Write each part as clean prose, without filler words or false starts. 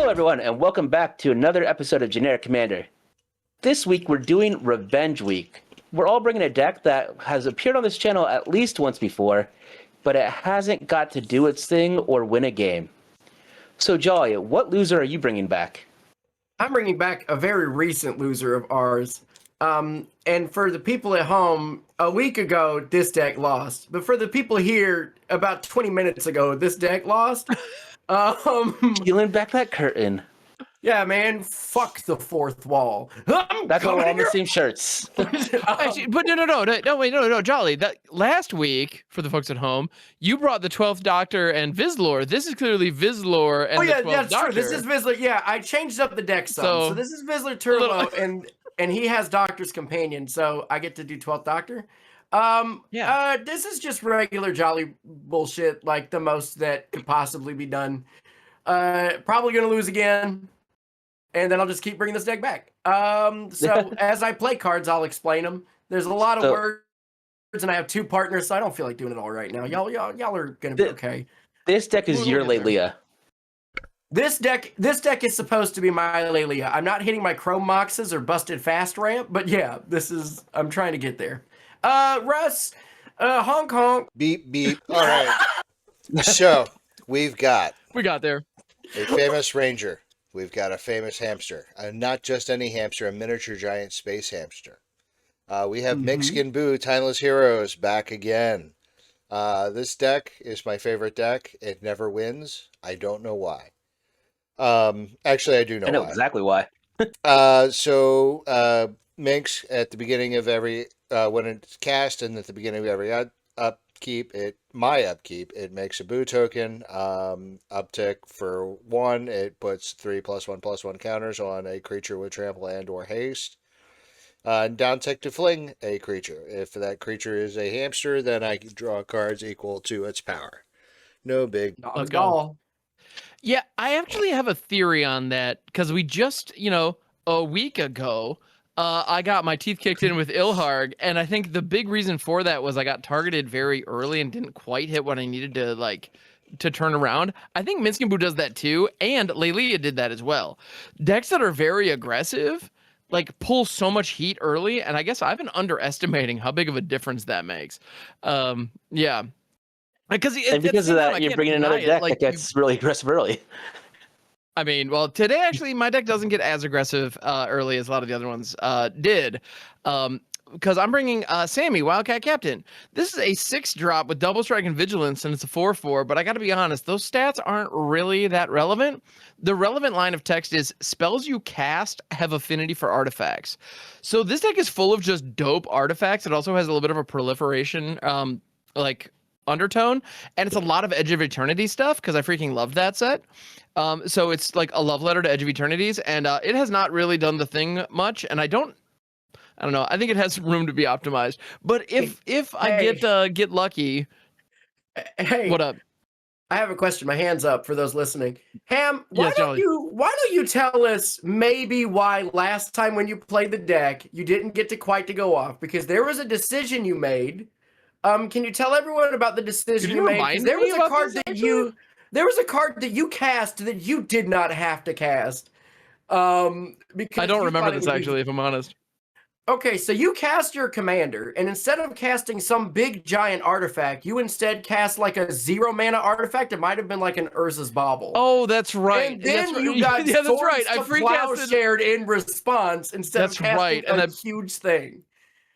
Hello, everyone, and welcome back to another episode of Generic Commander. This week, we're doing Revenge Week. We're all bringing a deck that has appeared on this channel at least once before, but it hasn't got to do its thing or win a game. So, Jolly, what loser are you bringing back? I'm bringing back a very recent loser of ours. And for the people at home, a week ago, this deck lost. But for the people here, about 20 minutes ago, this deck lost. Peeling back that curtain. Yeah, man, fuck the fourth wall. That's why we're all in the same shirts. Actually, but no, Jolly. That last week, for the folks at home, you brought the 12th Doctor and Vislor. This is clearly Vislor and the 12th Doctor. True. This is Vislor. Yeah, I changed up the deck some. So this is Vislor Turlough, and he has Doctor's Companion, so I get to do 12th Doctor. This is just regular Jolly bullshit, like the most that could possibly be done. Probably gonna lose again, and then I'll just keep bringing this deck back. So as I play cards, I'll explain them. There's a lot of words, and I have two partners, so I don't feel like doing it all right now. Y'all are gonna be okay. This deck is your Lelia. This deck is supposed to be my Lelia. I'm not hitting my Chrome Moxes or busted fast ramp, but yeah, I'm trying to get there. Russ, honk honk. Beep beep. All right. So we got there. A famous ranger. We've got a famous hamster. Not just any hamster, a miniature giant space hamster. We have Minsc and Boo, Timeless Heroes, back again. This deck is my favorite deck. It never wins. I don't know why. Actually, I do know why. I know exactly why. Minsc at the beginning of every when it's cast and at the beginning of every upkeep, it makes a Boo token. Uptick for 1, it puts 3+1/+1 counters on a creature with trample and or haste. And downtick to fling a creature. If that creature is a hamster, then I can draw cards equal to its power. No big. Let's go. Yeah, I actually have a theory on that because we just, a week ago, I got my teeth kicked in with Ilharg, and I think the big reason for that was I got targeted very early and didn't quite hit what I needed to turn around. I think Minsc and Boo does that too, and Lelia did that as well. Decks that are very aggressive, pull so much heat early, and I guess I've been underestimating how big of a difference that makes. Yeah. Because of that, you're bringing another deck that gets really aggressive early. I mean, well, today actually my deck doesn't get as aggressive early as a lot of the other ones did. Because I'm bringing Sami, Wildcat Captain. This is a 6-drop with double strike and vigilance, and it's a 4/4. But I got to be honest, those stats aren't really that relevant. The relevant line of text is spells you cast have affinity for artifacts. So this deck is full of just dope artifacts. It also has a little bit of a proliferation, undertone, and it's a lot of Edge of Eternity stuff because I freaking love that set. So it's like a love letter to Edge of Eternities, and it has not really done the thing much, and I don't know. I think it has room to be optimized. But if I get lucky, hey, what up? I have a question. My hand's up for those listening. Ham, why don't you tell us maybe why last time when you played the deck you didn't get to quite to go off because there was a decision you made. Can you tell everyone about the decision you made? Because there was a card a card that you cast that you did not have to cast. Because I don't remember this actually, if I'm honest. Okay, so you cast your commander, and instead of casting some big giant artifact, you instead cast like a 0 mana artifact. It might have been like an Urza's Bauble. Oh, that's right. And then you got that's right. I Plowshared in response instead of casting a huge thing.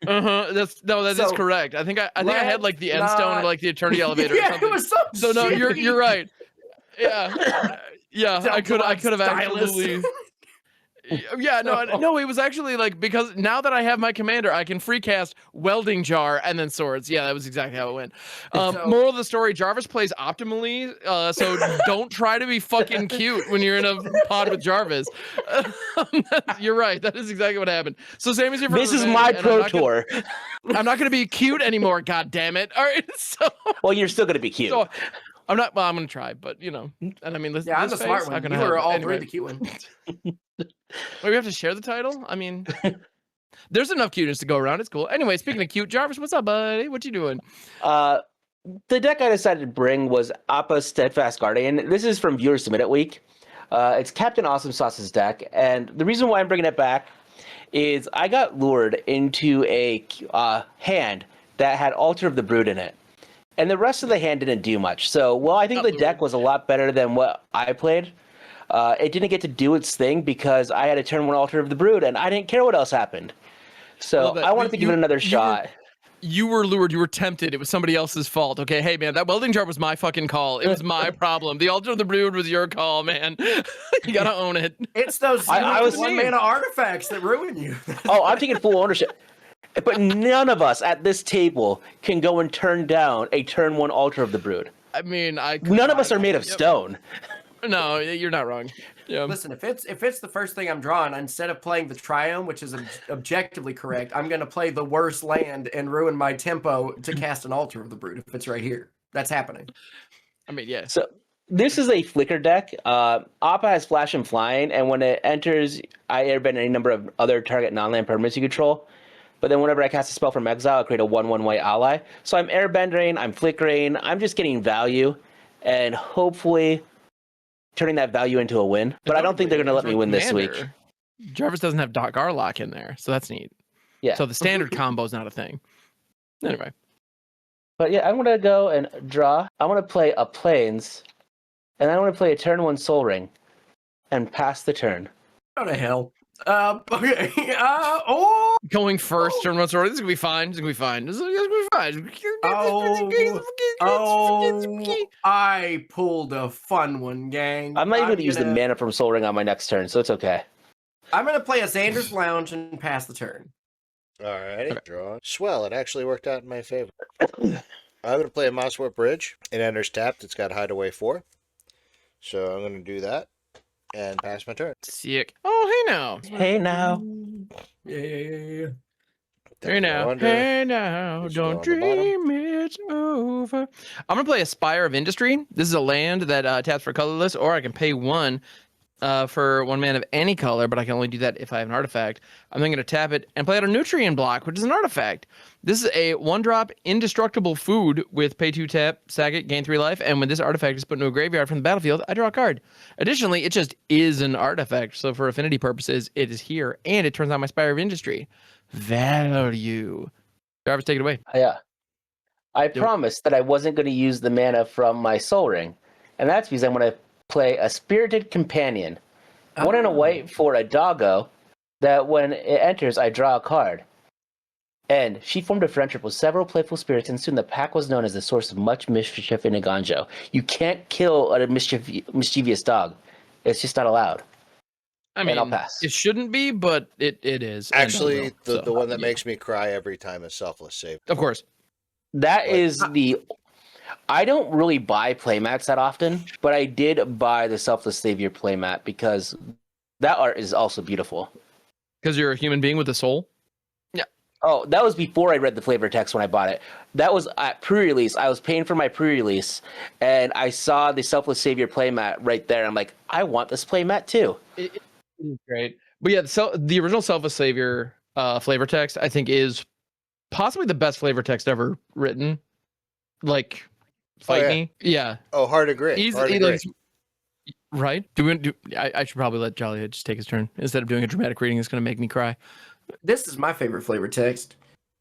That is correct. I think I had like the Endstone or the Eternity Elevator. Yeah, or something. It was some so no, you're right. Yeah, I could have absolutely. Yeah, no, it was actually because now that I have my commander, I can free cast Welding Jar and then Swords. Yeah, that was exactly how it went. Moral of the story: Jarvis plays optimally, so don't try to be fucking cute when you're in a pod with Jarvis. You're right. That is exactly what happened. So Sami's here for this is my pro tour. I'm not gonna be cute anymore. God damn it! All right, so. Well, you're still gonna be cute. So, I'm not. Well, I'm gonna try, but and I mean, listen. Yeah, I'm the smart one. You were all three the cute one. Wait, we have to share the title? I mean, there's enough cuteness to go around. It's cool. Anyway, speaking of cute, Jarvis, what's up, buddy? What you doing? The deck I decided to bring was Appa Steadfast Guardian. This is from Viewer Submitted Week. It's Captain Awesome Sauce's deck, and the reason why I'm bringing it back is I got lured into a hand that had Altar of the Brood in it. And the rest of the hand didn't do much. So, well, I think the deck was a lot better than what I played. It didn't get to do its thing because I had to turn 1 Altar of the Brood, and I didn't care what else happened. So I wanted to give it another shot. You were lured. You were tempted. It was somebody else's fault. Okay, hey, man, that welding jar was my fucking call. It was my problem. The Altar of the Brood was your call, man. You gotta own it. It's those one-mana artifacts that ruin you. Oh, I'm taking full ownership. But none of us at this table can go and turn down a turn 1 Altar of the Brood. I mean, none of us are made of stone. No, you're not wrong. Yeah. Listen, if it's the first thing I'm drawing, instead of playing the Triome, which is objectively correct, I'm going to play the worst land and ruin my tempo to cast an Altar of the Brood if it's right here. That's happening. I mean, yeah. So this is a flicker deck. Appa has Flash and Flying, and when it enters, I airbend any number of other target non-land permanents you control. But then whenever I cast a spell from exile, I create a 1/1 white ally. So I'm airbending, I'm flickering, I'm just getting value, and hopefully turning that value into a win. But I don't think they're going to let me win this week. Jarvis doesn't have Doc Garlock in there, so that's neat. Yeah. So the standard combo is not a thing. Anyway. But yeah, I'm going to go and draw. I want to play a Plains, and I want to play a turn 1 Soul Ring, and pass the turn. How the hell? Okay. Going first, turn 1 Soul Ring. This is going to be fine. This is going to be fine. This is going to be fine. I pulled a fun one, gang. I'm not even going to use the mana from Soul Ring on my next turn, so it's okay. I'm going to play a Xander's Lounge and pass the turn. Alrighty, draw. Swell, it actually worked out in my favor. I'm going to play a Mosswort Bridge. It enters tapped. It's got Hideaway 4. So I'm going to do that and pass my turn. Sick. Oh, hey now. Hey now. Yeah. Hey now, don't dream it's over. I'm going to play a Spire of Industry. This is a land that taps for colorless, or I can pay 1 for 1 mana of any color, but I can only do that if I have an artifact. I'm then going to tap it and play out a Nutrient Block, which is an artifact. This is a 1-drop indestructible food with pay 2 tap, sack it, gain 3 life, and when this artifact is put into a graveyard from the battlefield, I draw a card. Additionally, it just is an artifact, so for affinity purposes, it is here, and it turns on my Spire of Industry. Value. Jarvis, take it away. Yeah. I promised that I wasn't going to use the mana from my Soul Ring, and that's because I'm going to play a Spirited Companion. 1 and a white for a doggo that when it enters, I draw a card. And she formed a friendship with several playful spirits, and soon the pack was known as the source of much mischief in Iganjo. You can't kill a mischievous dog. It's just not allowed. I mean, I'll pass. It shouldn't be, but it is. Actually, the one that makes me cry every time is Selfless Save. Of course. That is the... I don't really buy playmats that often, but I did buy the Selfless Savior playmat because that art is also beautiful. Because you're a human being with a soul? Yeah. Oh, that was before I read the flavor text when I bought it. That was at pre-release. I was paying for my pre-release, and I saw the Selfless Savior playmat right there. I'm like, I want this playmat too. It's great. But yeah, the original Selfless Savior flavor text, I think, is possibly the best flavor text ever written. Like... Fight me? Yeah. Oh, hard agree. Right? I should probably let Jollyhead just take his turn. Instead of doing a dramatic reading, it's going to make me cry. This is my favorite flavor text.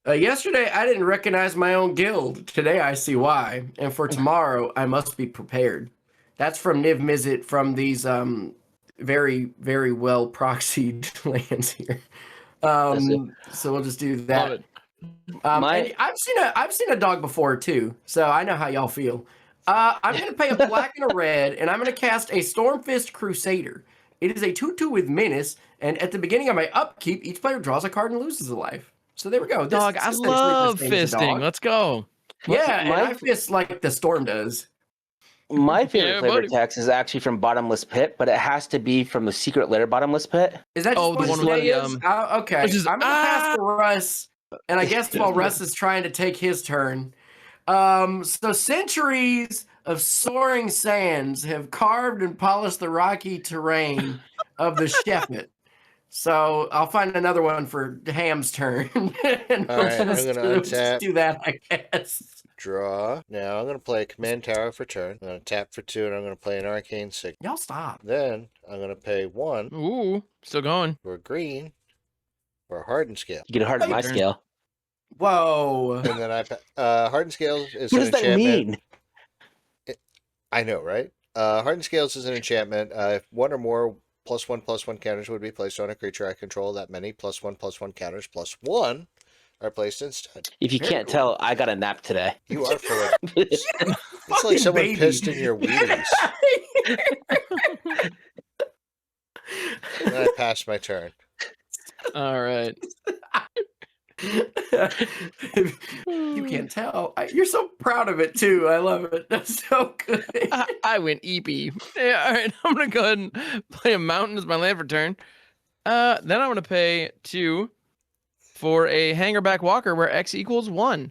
Yesterday, I didn't recognize my own guild. Today, I see why. And for tomorrow, I must be prepared. That's from Niv Mizzet from these very, very well proxied lands here. So we'll just do that. I've seen a dog before too, so I know how y'all feel. I'm gonna pay a black and a red, and I'm gonna cast a Stormfist Crusader. It is a 2/2 with menace, and at the beginning of my upkeep, each player draws a card and loses a life. So there we go. Dog, I love fisting. Let's go. And I fist like the storm does. My favorite flavor text is actually from Bottomless Pit, but it has to be from the Secret Lair Bottomless Pit. Is that just the one with the okay. I'm gonna pass to Russ. And I guess while Russ is trying to take his turn. So centuries of soaring sands have carved and polished the rocky terrain of the Shephet. So I'll find another one for Ham's turn. And All right, I'm going to untap. do that, I guess. Draw. Now I'm going to play Command Tower for turn. I'm going to tap for 2, and I'm going to play an Arcane Signal. Y'all stop. Then I'm going to pay 1. Ooh, still going. For green. For a Hardened Scale. You get a harden my scale. Whoa. And then Hardened Scales is What an does that enchantment. mean? I know, right? Hardened Scales is an enchantment. If 1 or more +1/+1 counters would be placed on a creature I control, that many +1/+1 counters +1 are placed instead. If you can't tell, I got a nap today. You are full of... It's like someone baby. pissed in your Wheaties. And I passed my turn. All right. You can't tell. You're so proud of it too. I love it. That's so good. I went EP. Yeah, all right. I'm gonna go ahead and play a mountain as my land for turn. Then I'm gonna pay 2 for a Hangerback Walker where X equals 1.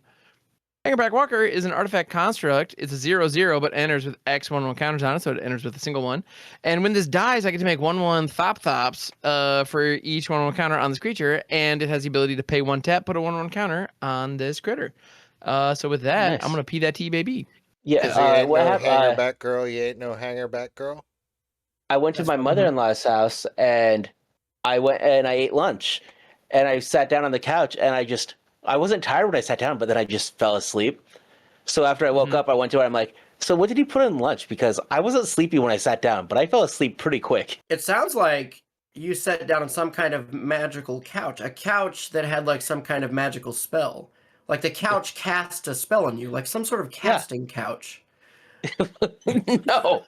Hangerback Walker is an artifact construct. It's a 0/0, but enters with X 1/1 counters on it, so it enters with a single 1. And when this dies, I get to make 1/1 Thops for each 1/1 counter on this creature, and it has the ability to pay 1 tap, put a 1/1 counter on this critter. So with that, Nice. I'm gonna P that T, baby. Yeah, You ain't what no happened? Hangerback girl. You ain't no Hangerback girl. I went to That's my fine. mother-in-law's house, and I went and I ate lunch, and I sat down on the couch, and I wasn't tired when I sat down, but then I just fell asleep. So after I woke up, I went to her. I'm like, so what did you put in lunch? Because I wasn't sleepy when I sat down, but I fell asleep pretty quick. It sounds like you sat down on some kind of magical couch, a couch that had like some kind of magical spell. Like the couch cast a spell on you, like some sort of casting couch. No.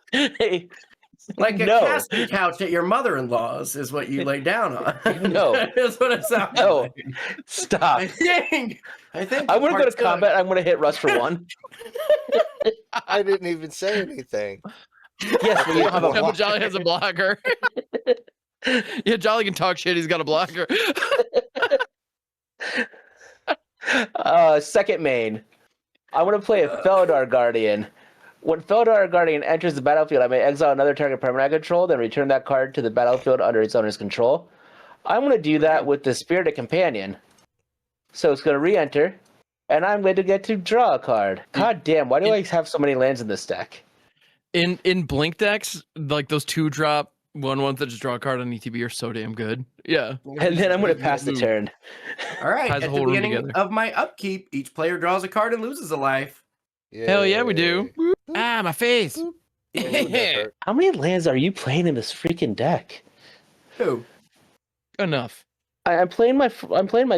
Like a No. casting couch at your mother-in-law's is what you lay down on. No. That's what it sounds No. like. Stop. I think I'm going to go to combat. I'm going to hit Russ for 1. I didn't even say anything. Yes, but you don't have a No, but block. Jolly has a blocker. Yeah, Jolly can talk shit. He's got a blocker. Second main. I want to play a Felidar Guardian. When Felidar Guardian enters the battlefield, I may exile another target permanent I control, then return that card to the battlefield under its owner's control. I'm going to do that with the Spirited Companion. So it's going to re-enter, and I'm going to get to draw a card. God damn, why do I have so many lands in this deck? In Blink decks, like those 2-drop 1/1s that just draw a card on ETB are so damn good. Yeah. And then I'm going to pass the turn. All right. Ties the At whole the room beginning together. of my upkeep, each player draws a card and loses a life. Hell yeah, we do. Ah, my face. Ooh, that hurt. How many lands are you playing in this freaking deck? Who? Enough. I'm playing my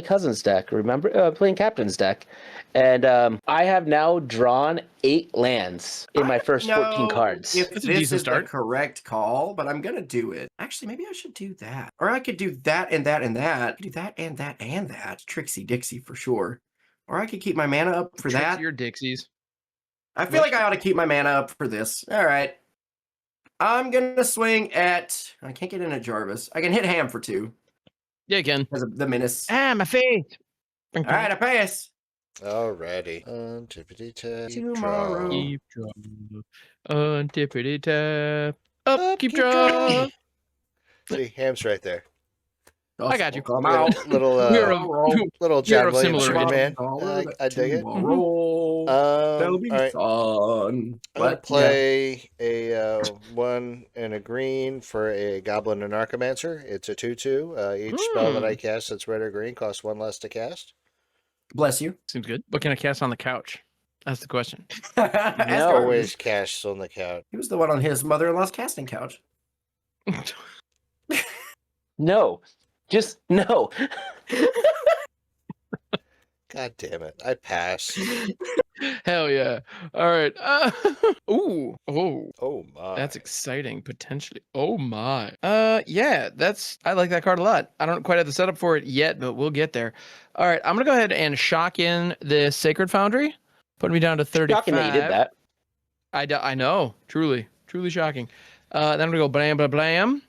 cousin's deck. Remember, playing Captain's deck, and I have now drawn 8 lands in my first 14 cards. If That's a this decent is start. the correct call, but I'm gonna do it. Actually, maybe I should do that, or I could do that and that and that. Do that and that and that. Trixie Dixie for sure. Or I could keep my mana up for that. Your Dixies. I feel like I ought to keep my mana up for this. All right. I'm gonna swing at. I can't get in at Jarvis. I can hit Ham for 2 Yeah, you can. because of the menace. Ah, my face. All right, I pass. Alrighty. Tippity tap. Tomorrow. Keep draw. Tippity tap. Up, keep draw. See, Ham's right there. I got you. Come out. Little We're John of Williams similar man. I dig it. That'll be All right. fun. I'm gonna But, play a 1 and a green for a Goblin and Archomancer. It's a 2/2. Each spell that I cast that's red or green costs 1 less to cast. bless you. Seems good. What can I cast on the couch? That's the question. Ask Always casts on the couch. He was the one on his mother-in-law's casting couch. No, just no. God damn it! I pass. Hell yeah. All right. Ooh. Oh. Oh my. That's exciting, potentially. Oh my. Yeah, I like that card a lot. I don't quite have the setup for it yet, but we'll get there. All right, I'm gonna go ahead and shock in the Sacred Foundry, putting me down to 35. Shocking that you did that. I know, truly shocking. Then I'm gonna go blam blam blam.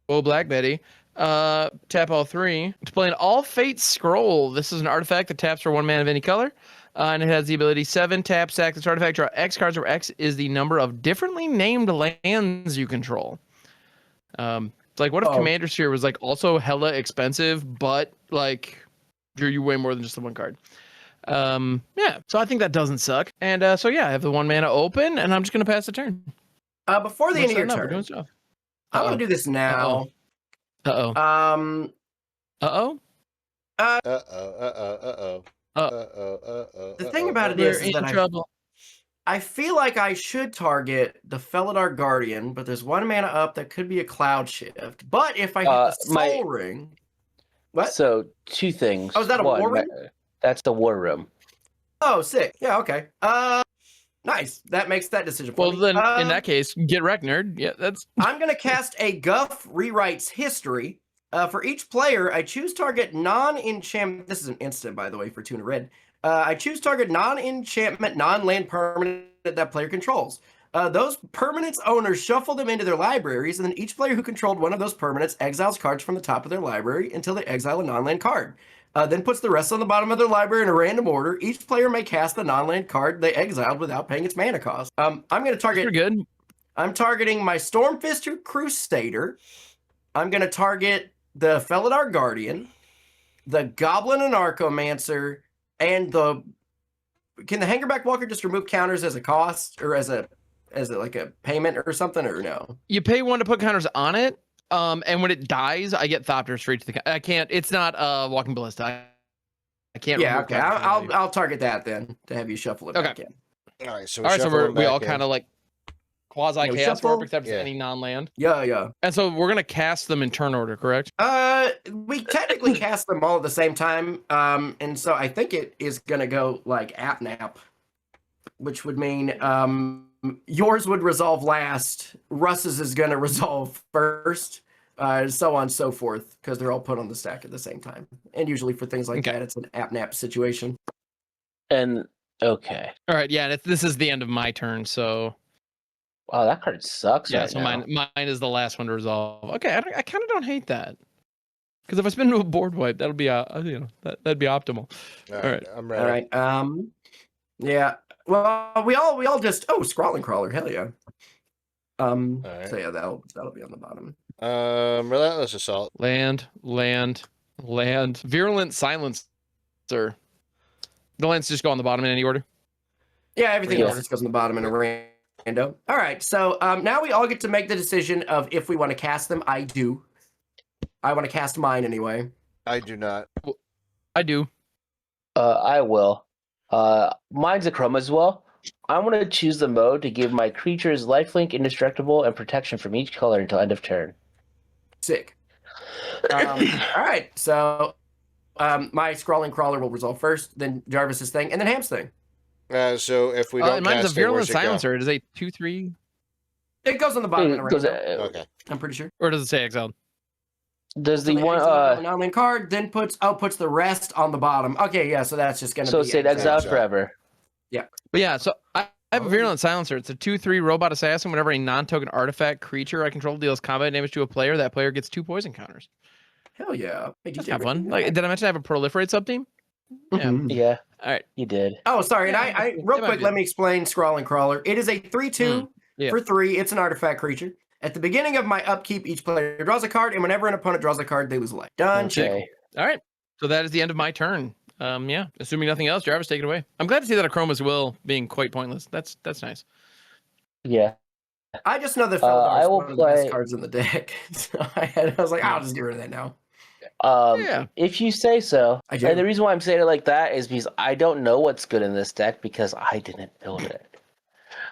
Oh, Black Betty. Tap all 3. To play an All Fate Scroll. This is an artifact that taps for 1 mana of any color. And it has the ability 7, tap, sack this artifact, draw X cards, where X is the number of differently named lands you control. It's like, what if Commander Sphere was like also hella expensive, but like drew you way more than just the 1 card? Yeah. So I think that doesn't suck. And so yeah, I have the 1 mana open, and I'm just gonna pass the turn. Before the end of your We're turn, doing stuff. I'm gonna do this now. Uh-oh. Um. Uh-oh. The thing about it We're is in that trouble. I feel like I should target the Felidar Guardian, but there's 1 mana up that could be a Cloud Shift. But if I hit the Soul Ring... What? So, 2 things. Oh, is that a War Room? That's the War Room. Oh, sick. Yeah, okay. Nice. That makes that decision for me. Well, then, in that case, get wrecked, nerd. Yeah, that's... I'm going to cast a Guff Rewrites History. For each player, I choose target non-enchantment... This is an instant, by the way, for 2 and a red. I choose target non-enchantment, non-land permanent that player controls. Those permanents owners shuffle them into their libraries, and then each player who controlled one of those permanents exiles cards from the top of their library until they exile a non-land card. Then puts the rest on the bottom of their library in a random order. Each player may cast the non-land card they exiled without paying its mana cost. I'm going to target... You're good. I'm targeting my Stormfist Crusader. I'm going to target the Felidar Guardian, the Goblin and Archomancer, and the... Can the Hangerback Walker just remove counters as a cost, or as a like a payment or something, or no? You pay 1 to put counters on it, and when it dies, I get Thopter straight to the... I can't... It's not Walking Ballista. I can't... Yeah, okay. I'll target that then, to have you shuffle it back in. All right, so we all kind of like quasi-chaos warp, except it's any non-land. Yeah. And so we're going to cast them in turn order, correct? We technically cast them all at the same time, and so I think it is going to go like App-Nap, which would mean yours would resolve last, Russ's is going to resolve first, so on and so forth, because they're all put on the stack at the same time. And usually for things like that, it's an App-Nap situation. And, okay. All right, yeah, this is the end of my turn, so... Wow, that card sucks. Yeah, right so now. mine is the last one to resolve. Okay, I kind of don't hate that, because if I spin into a board wipe, that'll be that'd be optimal. All right, I'm ready. All right. Yeah. Well, we all just Scrawling Crawler. Hell yeah. Right. So yeah, that'll be on the bottom. Relentless Assault. Land. Virulent Silencer. The lands just go on the bottom in any order. Yeah, everything else just goes on the bottom in a random. All right, so now we all get to make the decision of if we want to cast them. I do. I want to cast mine anyway. I do not. I do. I will. Mine's a Chroma as well. I want to choose the mode to give my creatures lifelink, indestructible, and protection from each color until end of turn. Sick. All right, so my Scrawling Crawler will resolve first, then Jarvis's thing, and then Ham's thing. So if we don't mine's cast a Virulent it, where's Silencer. It is a 2/3. It goes on the bottom. Okay. I'm pretty sure. Or does it say exiled? Does the one non-land card then puts the rest on the bottom? Okay, yeah. So that's just gonna be say exiled forever. Yeah. But yeah, so I have a Virulent Silencer. It's a 2/3 robot assassin. Whenever a non-token artifact creature I control deals combat damage to a player, that player gets 2 poison counters. Hell yeah. That's not fun. Like, did I mention I have a proliferate sub-team? Yeah. All right. You did. Oh, sorry. And I real quick, let me explain Scrawling Crawler. It is a 3/2 for 3. It's an artifact creature. At the beginning of my upkeep, each player draws a card, and whenever an opponent draws a card, they lose a life. Done. Okay. All right. So that is the end of my turn. Yeah. Assuming nothing else, Jarvis, take it away. I'm glad to see that a Chroma's Will being quite pointless. That's nice. Yeah. I just know that I will one of the best cards in the deck. So I was like, I'll just get rid of that now. If you say so. I do. And the reason why I'm saying it like that is because I don't know what's good in this deck because I didn't build it.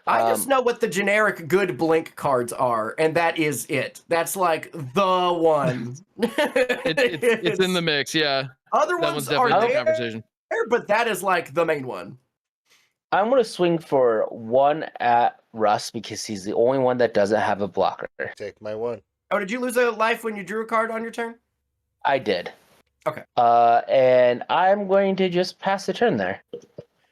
I just know what the generic good blink cards are, and that is it. That's like the one. It's in the mix, yeah. Other that ones one's definitely are the conversation. But that is like the main one. I'm going to swing for 1 at Russ because he's the only one that doesn't have a blocker. Take my 1. Oh, did you lose a life when you drew a card on your turn? I did. Okay. And I'm going to just pass the turn there.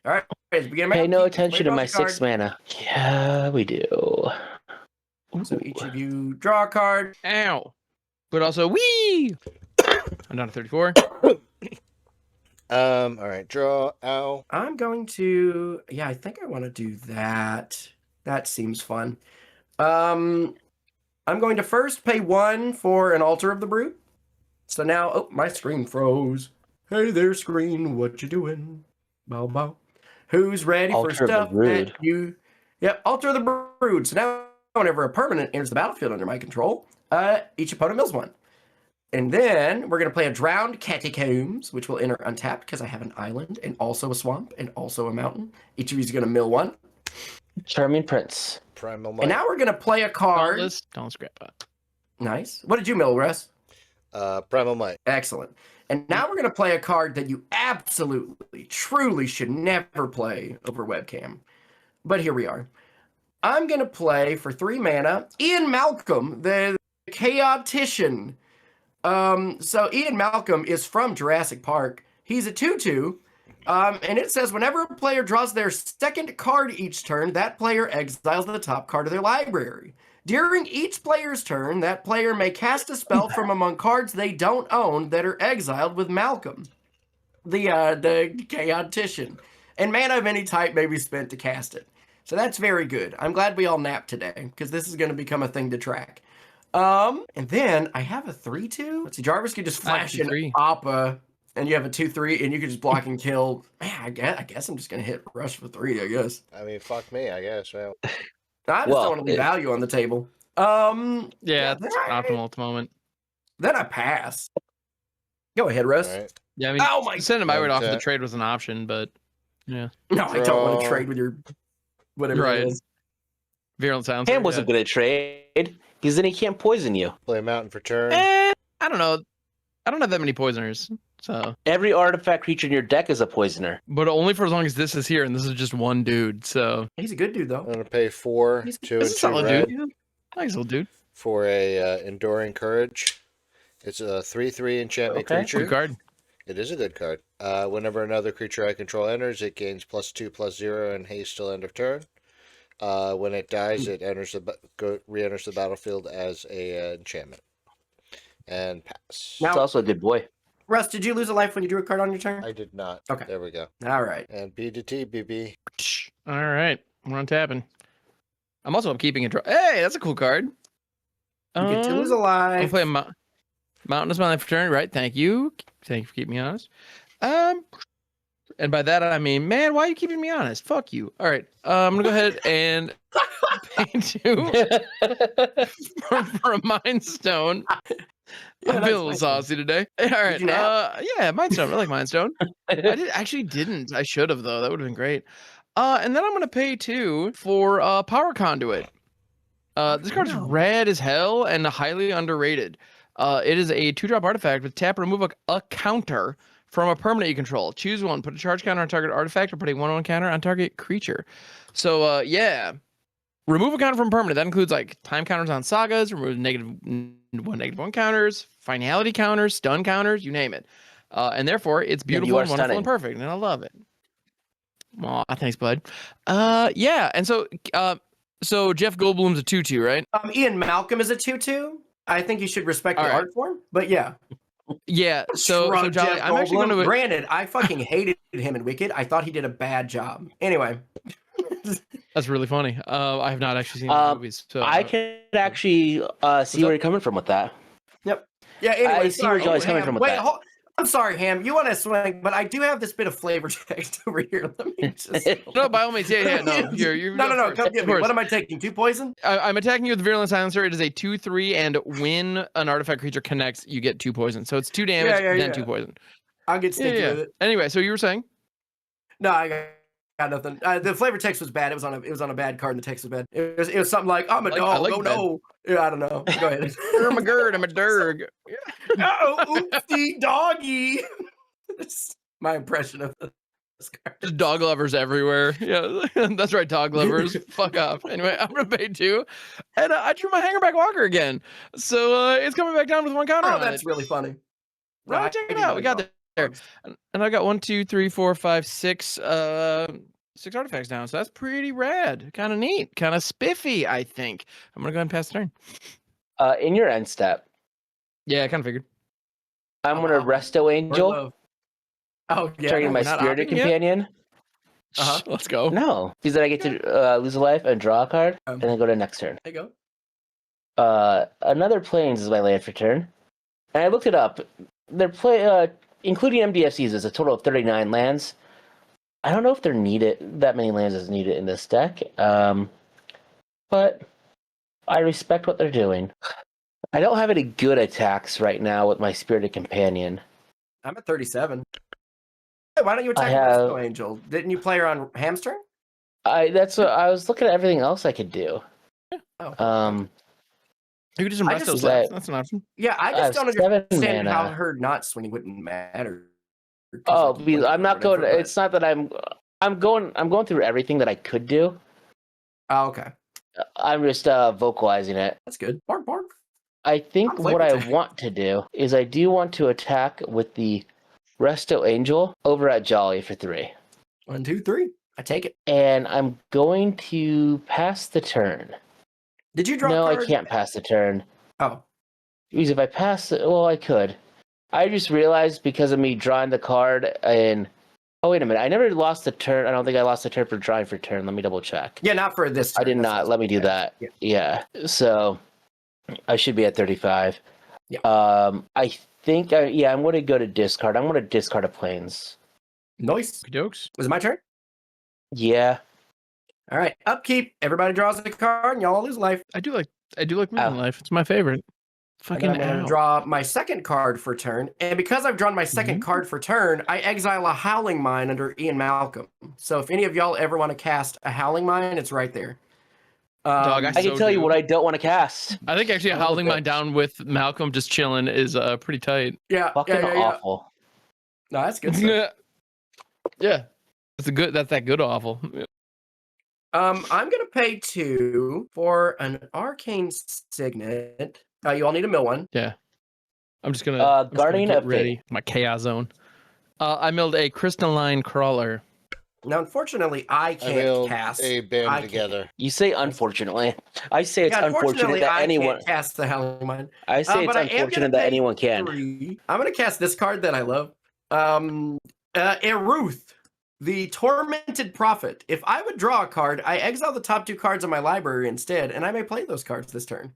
All right. Pay no attention to my 6 mana. Yeah, we do. So each of you draw a card. Ow. But also, wee! I'm down to 34. All right, draw. Ow. I'm going to... Yeah, I think I want to do that. That seems fun. I'm going to first pay 1 for an Altar of the Brute. So now... Oh, my screen froze. Hey there, screen. What you doing? Bobo. Who's ready Alter for the stuff Brood. that you... Yep, Alter the Brood. So now, whenever a permanent enters the battlefield under my control, each opponent mills one. And then we're going to play a Drowned Catacombs, which will enter untapped because I have an island and also a swamp and also a mountain. Each of you is going to mill one. Charming Prince. Primal Might. And now we're going to play a card. Don't scrap that. Nice. What did you mill, Russ? Primal Might. Excellent. And now we're going to play a card that you absolutely, truly should never play over webcam. But here we are. I'm going to play for 3 mana Ian Malcolm, the Chaotician. So Ian Malcolm is from Jurassic Park. He's a 2/2. And it says whenever a player draws their second card each turn, that player exiles the top card of their library. During each player's turn, that player may cast a spell from among cards they don't own that are exiled with Malcolm, the Chaotician. And mana of any type may be spent to cast it. So that's very good. I'm glad we all napped today, because this is going to become a thing to track. And then I have a 3/2. Let's see, Jarvis could just flash an Appa, and you have a 2/3, and you can just block and kill. Man, I guess I'm just going to hit Rush for 3, I guess. I mean, fuck me, I guess. Well, I just don't want to leave value on the table. Yeah, it's optimal at the moment. Then I pass. Go ahead, Russ. right. Yeah, I mean, sending my way off the trade was an option, but yeah. No, I don't want to trade with your whatever it is. Virulent Silencer. Ham wasn't good at trade because then he can't poison you. Play a mountain for turn. I don't know. I don't have that many poisoners, so Every artifact creature in your deck is a poisoner. but only for as long as this is here, and this is just one dude. So He's a good dude, though. I'm going to pay 4, He's 2 a and 2 solid red dude. Nice little dude. for a Enduring Courage. It's a 3/3 enchantment Okay. creature. Good card. It is a good card. Whenever another creature I control enters, it gains +2/+0 and haste till end of turn. When it dies, it enters re-enters the battlefield as a enchantment. And pass. Now- It's also a good boy. Russ, did you lose a life when you drew a card on your turn? I did not. Okay. There we go. All right. And B to T, BB. All right, we're on tapping. I'm also upkeeping a draw. Hey, that's a cool card. You get to lose a I'll life. play a Mountain is my life for turn, right? Thank you for keeping me honest. And by that I mean, man, why are you keeping me honest? Fuck you. All right, I'm gonna go ahead and pay 2 for a Mind Stone. I'm feeling a little saucy today. All right, yeah, Mind Stone. I like Mind Stone. I didn't. I should have though. That would have been great. And then I'm gonna pay 2 for Power Conduit. This card's red as hell and highly underrated. It is a 2-drop artifact with tap, remove a counter from a permanent you control. Choose one. Put a charge counter on target artifact or put a 1/1 counter on target creature. So, yeah. Remove a counter from permanent. That includes like time counters on sagas, remove -1 counters, finality counters, stun counters, you name it. And therefore, it's beautiful and wonderful and perfect, and I love it. Aw, thanks, bud. Yeah, and so Jeff Goldblum's a 2/2, right? Ian Malcolm is a 2/2. I think you should respect the art form, but yeah. Yeah, so Jolly, I'm actually going to... Granted, I fucking hated him in Wicked. I thought he did a bad job. Anyway. That's really funny. I have not actually seen the movies. So, I can actually see where you're coming from with that. Yep. Yeah, anyway, I see where Jolly's coming from with that. I'm sorry, Ham. You want to swing, but I do have this bit of flavor text over here. Let me just... No, by all means. Yeah. No, you're no. Come get me. What am I taking? 2 poison? I'm attacking you with Virulent Silencer. It is a 2/3, and when an artifact creature connects, you get 2 poison. So it's 2 damage, then 2 poison. I'll get stinky with it. Anyway, so you were saying? No, I got nothing. The flavor text was bad. It was on a bad card, and the text was bad. It was something like, "I'm a dog." Oh no. Yeah, I don't know. Go ahead. I'm a gird. I'm a durg. Oh, oopsie doggy. That's my impression of this card. Just dog lovers everywhere. Yeah, that's right, dog lovers. Fuck off. Anyway, I'm gonna pay 2, and I drew my Hangerback Walker again. So it's coming back down with 1 counter. Oh, that's really funny. Right, check it out. We got there, and I got 1, 2, 3, 4, 5, 6, 6 artifacts down. So that's pretty rad. Kind of neat. Kind of spiffy. I think I'm gonna go ahead and pass the turn. In your end step. Yeah, I kind of figured. I'm gonna Resto Angel. Oh yeah, targeting my Spirited Companion. Let's go. No, because then I get to lose a life and draw a card, and then go to the next turn. There you go. Another Plains is my land for turn, and I looked it up. They're including MDFCs, is a total of 39 lands. I don't know if they're needed. That many lands is needed in this deck. But I respect what they're doing. I don't have any good attacks right now with my Spirited Companion. I'm at 37. Hey, why don't you attack Resto Angel? Didn't you play her on Hamstring? That's what I was looking at. Everything else I could do. Oh. You could do some Resto slaps. That's an option. Yeah, I just don't understand how her not swinging wouldn't matter. Oh, because I'm not going. It's not that I'm going through everything that I could do. Oh, okay. I'm just vocalizing it. That's good. Bark, bark. I think what I want to do is I do want to attack with the Resto Angel over at Jolly for 3. 1, 2, 3. I take it. And I'm going to pass the turn. Did you draw No, a card? I can't pass the turn. Oh. Because if I pass it, well, I could. I just realized because of me drawing the card and... Oh, wait a minute. I never lost the turn. I don't think I lost the turn for drawing for turn. Let me double check. Yeah, not for this turn. I did not. Let me do that. Yeah. So I should be at 35. Yeah. I think, I'm going to go to discard. I'm going to discard a Plains. Nice. Jokes. Was it my turn? Yeah. All right. Upkeep. Everybody draws a card and y'all lose life. I do like losing life. It's my favorite. Fucking I'm going to draw my second card for turn. And because I've drawn my second card for turn, I exile a Howling Mine under Ian Malcolm. So if any of y'all ever want to cast a Howling Mine, it's right there. Dog, I can tell you what I don't want to cast. I think actually a Howling Mine down with Malcolm just chilling is pretty tight. Yeah. Fucking awful. No, that's good stuff. Yeah. That's that good awful. I'm gonna pay 2 for an Arcane Signet. You all need to mill one. Yeah. I'm just gonna Guardian get update. ready. My Chaos Zone. I milled a Crystalline Crawler. Now, unfortunately, I can't cast a band together. You say unfortunately. I say it's unfortunate that anyone can't cast the Howling Mine. I say it's unfortunate that anyone can. 3. I'm gonna cast this card that I love. Eruth, the Tormented Prophet. If I would draw a card, I exile the top 2 cards of my library instead, and I may play those cards this turn.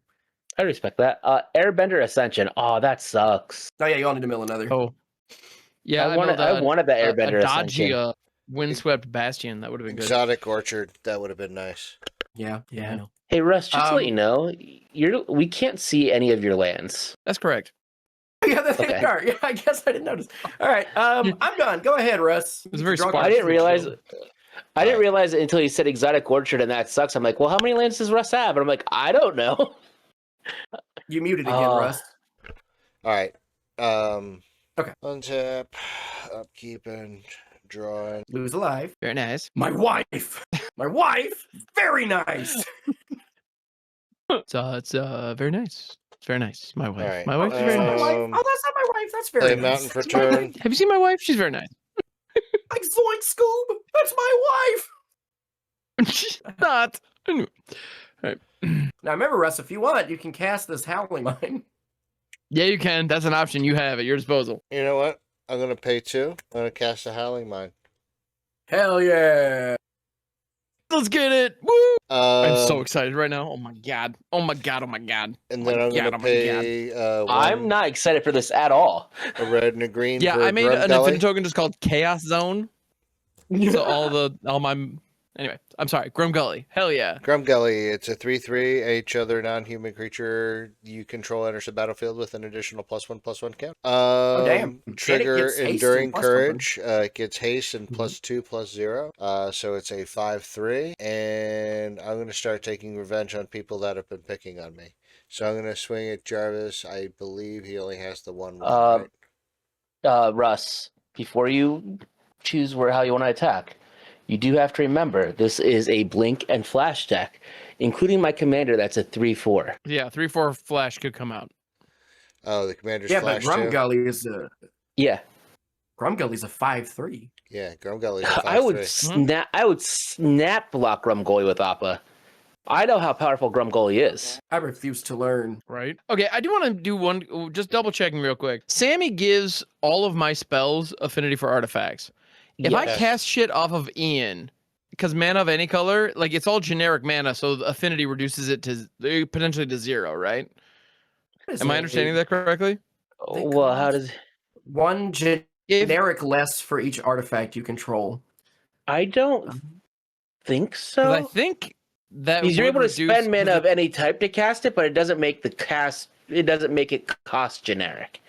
I respect that. Airbender Ascension. Oh, that sucks. Oh yeah, you all need to mill another. Oh. Yeah, I wanted that Airbender dodgy, Ascension. Windswept Bastion. That would have been good. Exotic Orchard. That would have been nice. Yeah. Hey Russ, just to let you know, we can't see any of your lands. That's correct. Yeah, they are. Yeah, I guess I didn't notice. All right, I'm done. Go ahead, Russ. It was very I didn't realize it until you said Exotic Orchard, and that sucks. I'm like, well, how many lands does Russ have? And I'm like, I don't know. You muted again, Russ. All right. Okay. Untap, upkeep, and drawing. Lose alive. Very nice. My wife. My wife. Very nice. It's very nice. It's very nice. My wife. Right. My wife is very nice. Oh, that's not my wife. That's very Play nice. Mountain for turn. Have you seen my wife? She's very nice. Like Zoink Scoob. That's my wife. She's not. All right. Now remember, Russ, if you want, you can cast this Howling Mine. Yeah, you can. That's an option you have at your disposal. You know what? I'm going to pay 2. I'm going to cast a Howling Mine. Hell yeah. Let's get it. Woo! I'm so excited right now. Oh my god. Oh my god. Oh my god. And then I'm going to pay... I'm not excited for this at all. A red and a green. Yeah, for I made an Grumgully. infinite token just called Chaos Zone. So all my... Anyway, I'm sorry. Grumgully. Hell yeah. Grumgully, it's a 3/3. Each other non-human creature you control enters the battlefield with an additional +1/+1 count. Oh, damn. Trigger It gets haste Enduring and +1. Courage. It gets haste and +2/+0. So it's a 5/3. And I'm going to start taking revenge on people that have been picking on me. So I'm going to swing at Jarvis. I believe he only has the one. Right? Russ, before you choose how you want to attack, you do have to remember this is a blink and flash deck, including my commander. That's a 3/4. Yeah, 3/4 flash could come out. Oh, the commander's Yeah, flash but too? Grumgully is a... Yeah. Grumgully's a 5/3. Yeah, Grumgully's a 5/3. I would snap block Grumgully with Appa. I know how powerful Grumgully is. I refuse to learn. Right. Okay, I do want to do one, just double checking real quick. Sami gives all of my spells affinity for artifacts. If I cast shit off of Ian, because mana of any color, like it's all generic mana, so the affinity reduces it to potentially to 0, right? Am I understanding that correctly? Well, how does... One generic less for each artifact you control. I don't think so. I think that you're able to spend mana of any type to cast it, but it doesn't make it cost generic.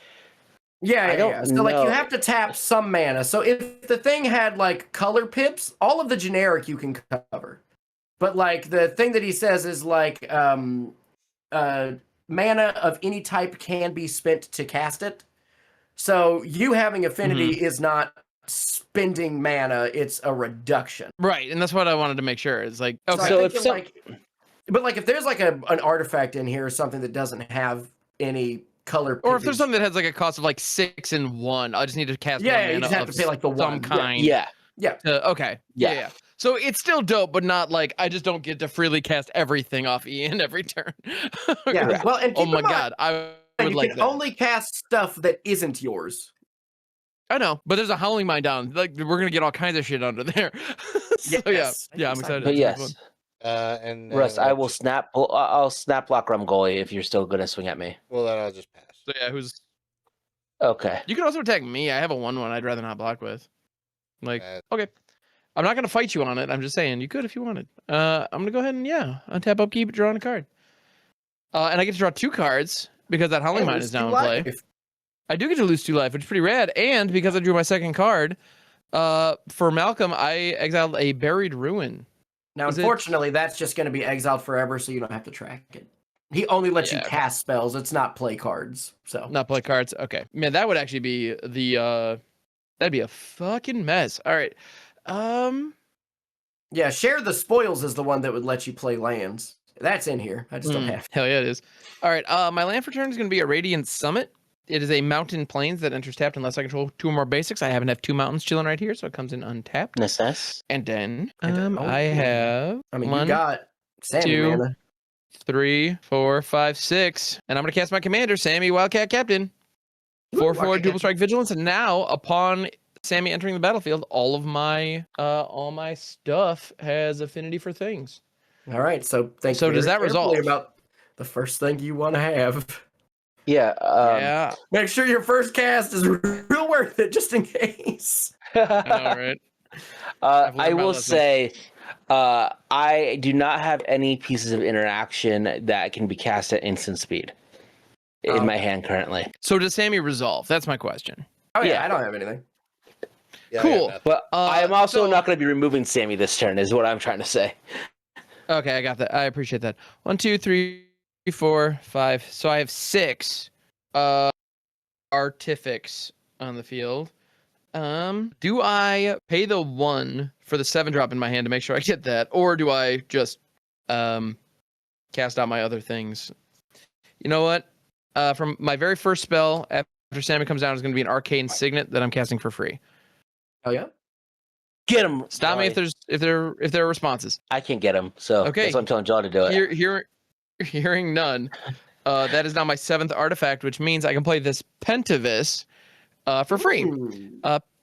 Yeah. So like you have to tap some mana. So if the thing had like color pips, all of the generic you can cover. But like the thing that he says is like mana of any type can be spent to cast it. So you having affinity is not spending mana, it's a reduction. Right, and that's what I wanted to make sure. It's like, okay. So if if there's like an artifact in here or something that doesn't have any color, or if there's something that has like a cost of like 6 and 1, I just need to cast. Yeah, you just have to pay like the some one kind. Yeah. Okay. Yeah. So it's still dope, but not like I just don't get to freely cast everything off Ian every turn. Yeah. Well, and oh my god, I would like that. You can only cast stuff that isn't yours. I know, but there's a Howling Mine down. Like we're gonna get all kinds of shit under there. So yeah, I'm excited. But yes, and Russ, I'll snap block Rumgoli if you're still gonna swing at me. Well, then I'll just pass. So yeah, who's okay? You can also attack me. I have a 1/1. I'd rather not block with. Like okay, I'm not gonna fight you on it. I'm just saying you could if you wanted. I'm gonna go ahead and untap upkeep, draw a card. And I get to draw 2 cards because that Howling Mine is now in play. I do get to lose 2 life, which is pretty rad. And because I drew my second card, for Malcolm, I exiled a Buried Ruin. Now, unfortunately, that's just going to be exiled forever, so you don't have to track it. He only lets you cast spells. It's not play cards. So not play cards. Okay, man, that would actually be that'd be a fucking mess. All right. Yeah, Share the Spoils is the one that would let you play lands. That's in here. I just don't have. Hell yeah, it is. All right. My land for turn is going to be a Radiant Summit. It is a mountain plains that enters tapped unless I control 2 or more basics. I happen to have 2 mountains chilling right here, so it comes in untapped. Necess. And then I have. I mean, 1, you got Sami 2, mana. 3, 4, 5, 6, and I'm going to cast my commander, Sami, Wildcat Captain. 4/4 Dual Strike Vigilance, and now upon Sami entering the battlefield, all my stuff has affinity for things. All right, so thank you. So does that resolve? About the first thing you want to have. Yeah. Make sure your first cast is real worth it, just in case. I know, right? I will say, I do not have any pieces of interaction that can be cast at instant speed in my hand currently. So does Sami resolve? That's my question. Oh yeah, I don't have anything. Yeah, cool. But I am also not going to be removing Sami this turn, is what I'm trying to say. Okay, I got that. I appreciate that. 1, 2, 3, 4, 5. So I have 6 artifics on the field. Do I pay the 1 for the 7-drop in my hand to make sure I get that, or do I just cast out my other things? You know what? From my very first spell after Sami comes down is going to be an Arcane Signet that I'm casting for free. Oh yeah. Get him. Stop me if there are responses. I can't get him, so that's what I'm telling John to do it. Hearing none. That is now my 7th artifact, which means I can play this Pentavis for free.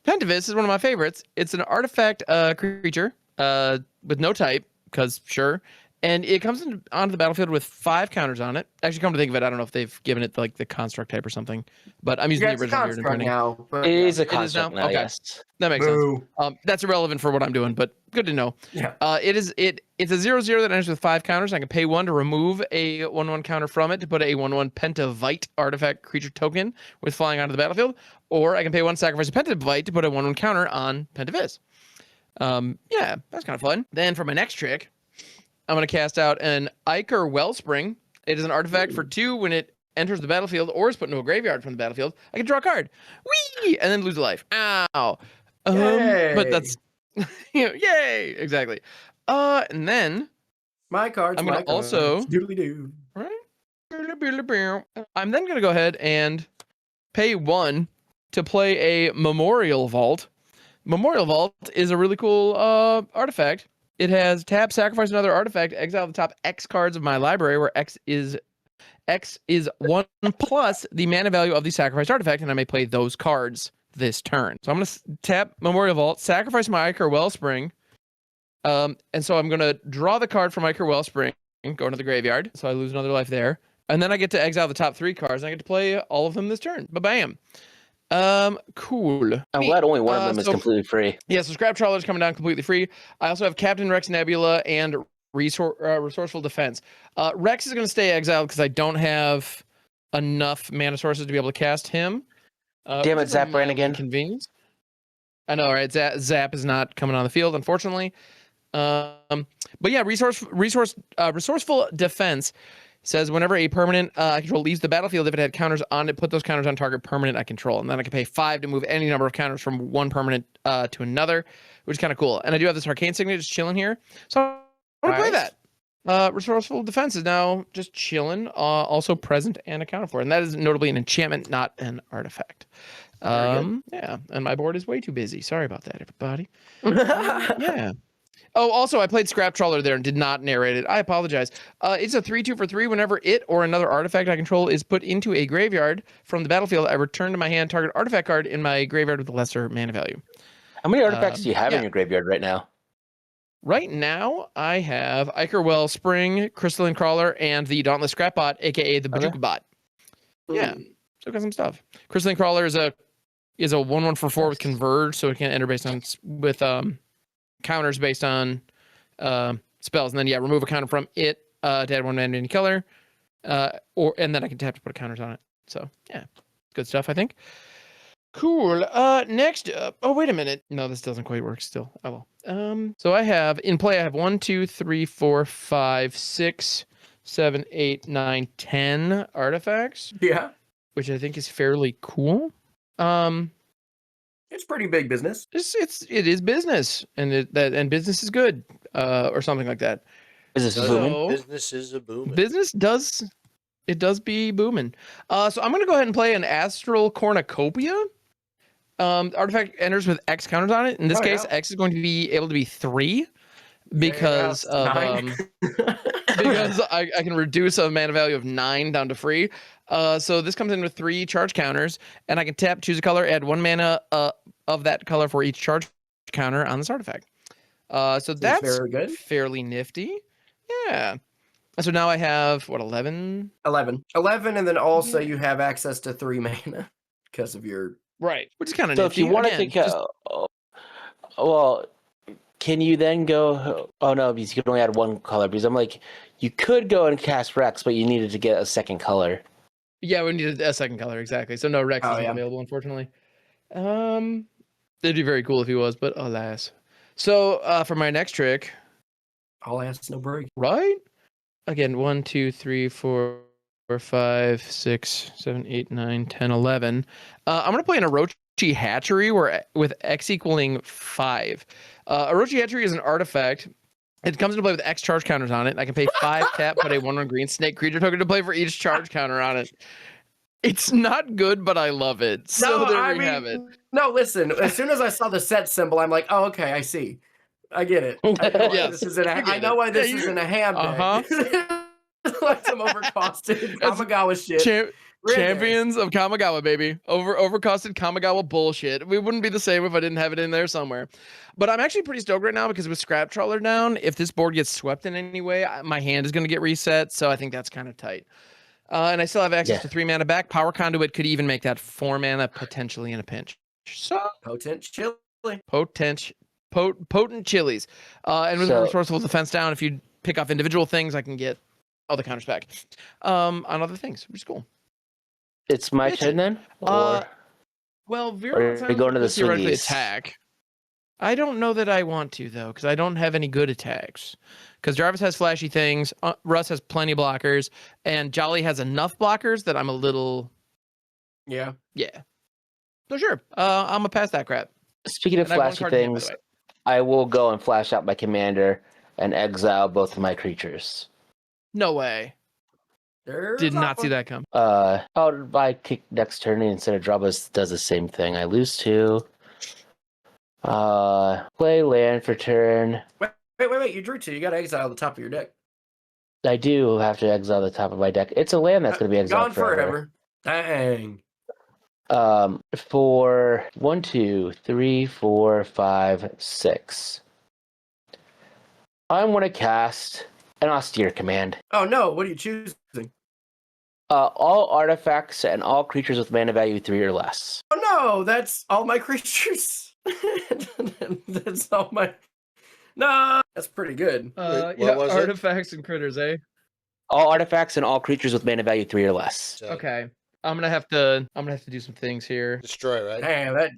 Pentavis is one of my favorites. It's an artifact creature with no type, because sure. And it comes onto the battlefield with 5 counters on it. Actually, come to think of it, I don't know if they've given it like the construct type or something. But I'm using the original weird printing. Now, it is a construct now, okay. yes. That makes sense. That's irrelevant for what I'm doing, but good to know. Yeah. It's a 0/0 that enters with 5 counters. I can pay 1 to remove a 1/1 counter from it to put a 1/1 Pentavite artifact creature token with flying onto the battlefield. Or I can pay 1, sacrifice a Pentavite to put a 1/1 counter on Pentavis. Yeah, that's kind of fun. Then for my next trick, I'm going to cast out an Ichor Wellspring. It is an artifact for 2 when it enters the battlefield or is put into a graveyard from the battlefield. I can draw a card. Whee! And then lose a life. Ow. But that's... yay! Exactly. And then... My cards, I'm going to also... Doodly-doo. Right? I'm then going to go ahead and pay 1 to play a Memorial Vault. Memorial Vault is a really cool artifact. It has tap, sacrifice another artifact, exile the top X cards of my library, where X is 1 plus the mana value of the sacrificed artifact, and I may play those cards this turn. So I'm going to tap Memorial Vault, sacrifice my Ichor Wellspring, and so I'm going to draw the card from Ichor Wellspring, go into the graveyard, so I lose another life there, and then I get to exile the top 3 cards, and I get to play all of them this turn. Ba-bam! Cool. I'm glad only one of them is completely free. Yeah, so Scrap Trawler's coming down completely free. I also have Captain Rex Nebula and Resourceful Defense. Rex is going to stay exiled because I don't have enough mana sources to be able to cast him. Damn it, Zap ran again. Convenience. I know, right? Zap is not coming on the field, unfortunately. But yeah, Resourceful Defense says whenever a permanent I control leaves the battlefield, if it had counters on it, put those counters on target permanent I control. And then I can pay 5 to move any number of counters from one permanent to another, which is kind of cool. And I do have this Arcane Signet just chilling here. So I'm going to play that. Resourceful Defense is now just chilling, also present and accounted for. And that is notably an enchantment, not an artifact. Yeah, and my board is way too busy. Sorry about that, everybody. Yeah. Oh, also, I played Scrap Trawler there and did not narrate it. I apologize. It's a 3/2 for 3. Whenever it or another artifact I control is put into a graveyard from the battlefield, I return to my hand target artifact card in my graveyard with a lesser mana value. How many artifacts do you have in your graveyard right now? Right now, I have Ichor Wellspring, Crystalline Crawler, and the Dauntless Scrapbot, aka the Bazooka Bot. Yeah, so got some stuff. Crystalline Crawler is a 1/1 for 4 with Converge, so it can enter based on with counters based on spells, and then remove a counter from it to add 1 mana to any color, and then I can tap to put counters on it. So yeah, good stuff, I think. Cool. Next up. Oh, wait a minute. No, this doesn't quite work still. Oh well. So I have in play. I have 1, 2, 3, 4, 5, 6, 7, 8, 9, 10 artifacts. Yeah. Which I think is fairly cool. It's pretty big business. It is business, and business is good, or something like that. Business is booming. Business is a booming. Business does be booming. So I'm gonna go ahead and play an Astral Cornucopia. Artifact enters with X counters on it. In this case, X is going to be able to be 3 because because I can reduce a mana value of 9 down to free. So this comes in with 3 charge counters, and I can tap, choose a color, add 1 mana of that color for each charge counter on this artifact. So that's very good. Fairly nifty. Yeah. So now I have, 11? 11, and then also you have access to 3 mana because of your... Right, which is kind of so nifty. If you want to take well, can you then go... Oh, no, because you can only add 1 color. Because I'm like, you could go and cast Rex, but you needed to get a second color. Yeah, we needed a second color, exactly. So no, Rex isn't available, unfortunately. It'd be very cool if he was, but alas. So for my next trick... All ass, no break. Right? Again, 1, 2, 3, 4, 5, 6, 7, 8, 9, 10, 11. I'm going to play an Orochi Hatchery with X equaling 5. Orochi Hatchery is an artifact. It comes into play with X charge counters on it. I can pay 5 tap, put a 1/1 green snake creature token to play for each charge counter on it. It's not good, but I love it. So we have it. No, listen. As soon as I saw the set symbol, I'm like, oh, okay, I see. I get it. I know why this is in a ham deck. Like some overcosted Kamigawa shit. Champions of Kamigawa, baby. Overcosted Kamigawa bullshit. We wouldn't be the same if I didn't have it in there somewhere. But I'm actually pretty stoked right now because with Scrap Trawler down, if this board gets swept in any way, my hand is going to get reset. So I think that's kind of tight. And I still have access to 3 mana back. Power Conduit could even make that 4 mana potentially in a pinch. So potent chili. Potent chilies. And with Resourceful Defense down, if you pick off individual things, I can get all the counters back on other things, which is cool. It's my turn then? Well, Virulent Silence going to the theoretically attack. I don't know that I want to, though, because I don't have any good attacks. Because Jarvis has flashy things, Russ has plenty of blockers, and Jolly has enough blockers that I'm a little... Yeah. So sure, I'm going to pass that crap. Speaking of flashy things, I will go and flash out my commander and exile both of my creatures. No way. Did not see that come. How I kick next turn instead of Jarvis does the same thing. I lose 2. Play land for turn. Wait. You drew 2. You got to exile the top of your deck. I do have to exile the top of my deck. It's a land that's going to be exiled forever. Dang. For 1, 2, 3, 4, 5, 6. I want to cast an Austere Command. Oh no! What are you choosing? All artifacts and all creatures with mana value 3 or less. Oh no, that's all my creatures. That's all my. No, that's pretty good. Wait, what was artifacts and critters, eh? All artifacts and all creatures with mana value 3 or less. So, Okay. I'm gonna have to do some things here. destroy, right? Damn, that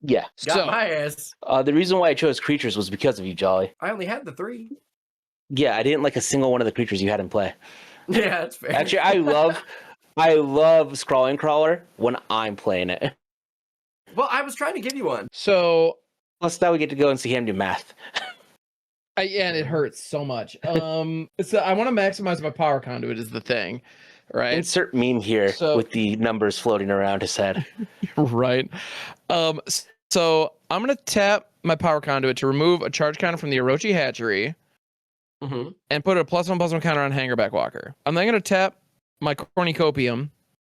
Yeah. got my ass. The reason why I chose creatures was because of you, Jolly. I only had the 3. Yeah, I didn't like a single one of the creatures you had in play. Yeah, that's fair. Actually, I love Scrawling Crawler when I'm playing it. Well, I was trying to give you one. So Plus, now we get to go and see him do math. and it hurts so much. So I want to maximize my power conduit is the thing, right? Insert meme here with the numbers floating around his head. Right. So I'm gonna tap my power conduit to remove a charge counter from the Orochi Hatchery, and put a +1/+1 counter on Hangerback Walker. I'm then gonna tap my Cornucopium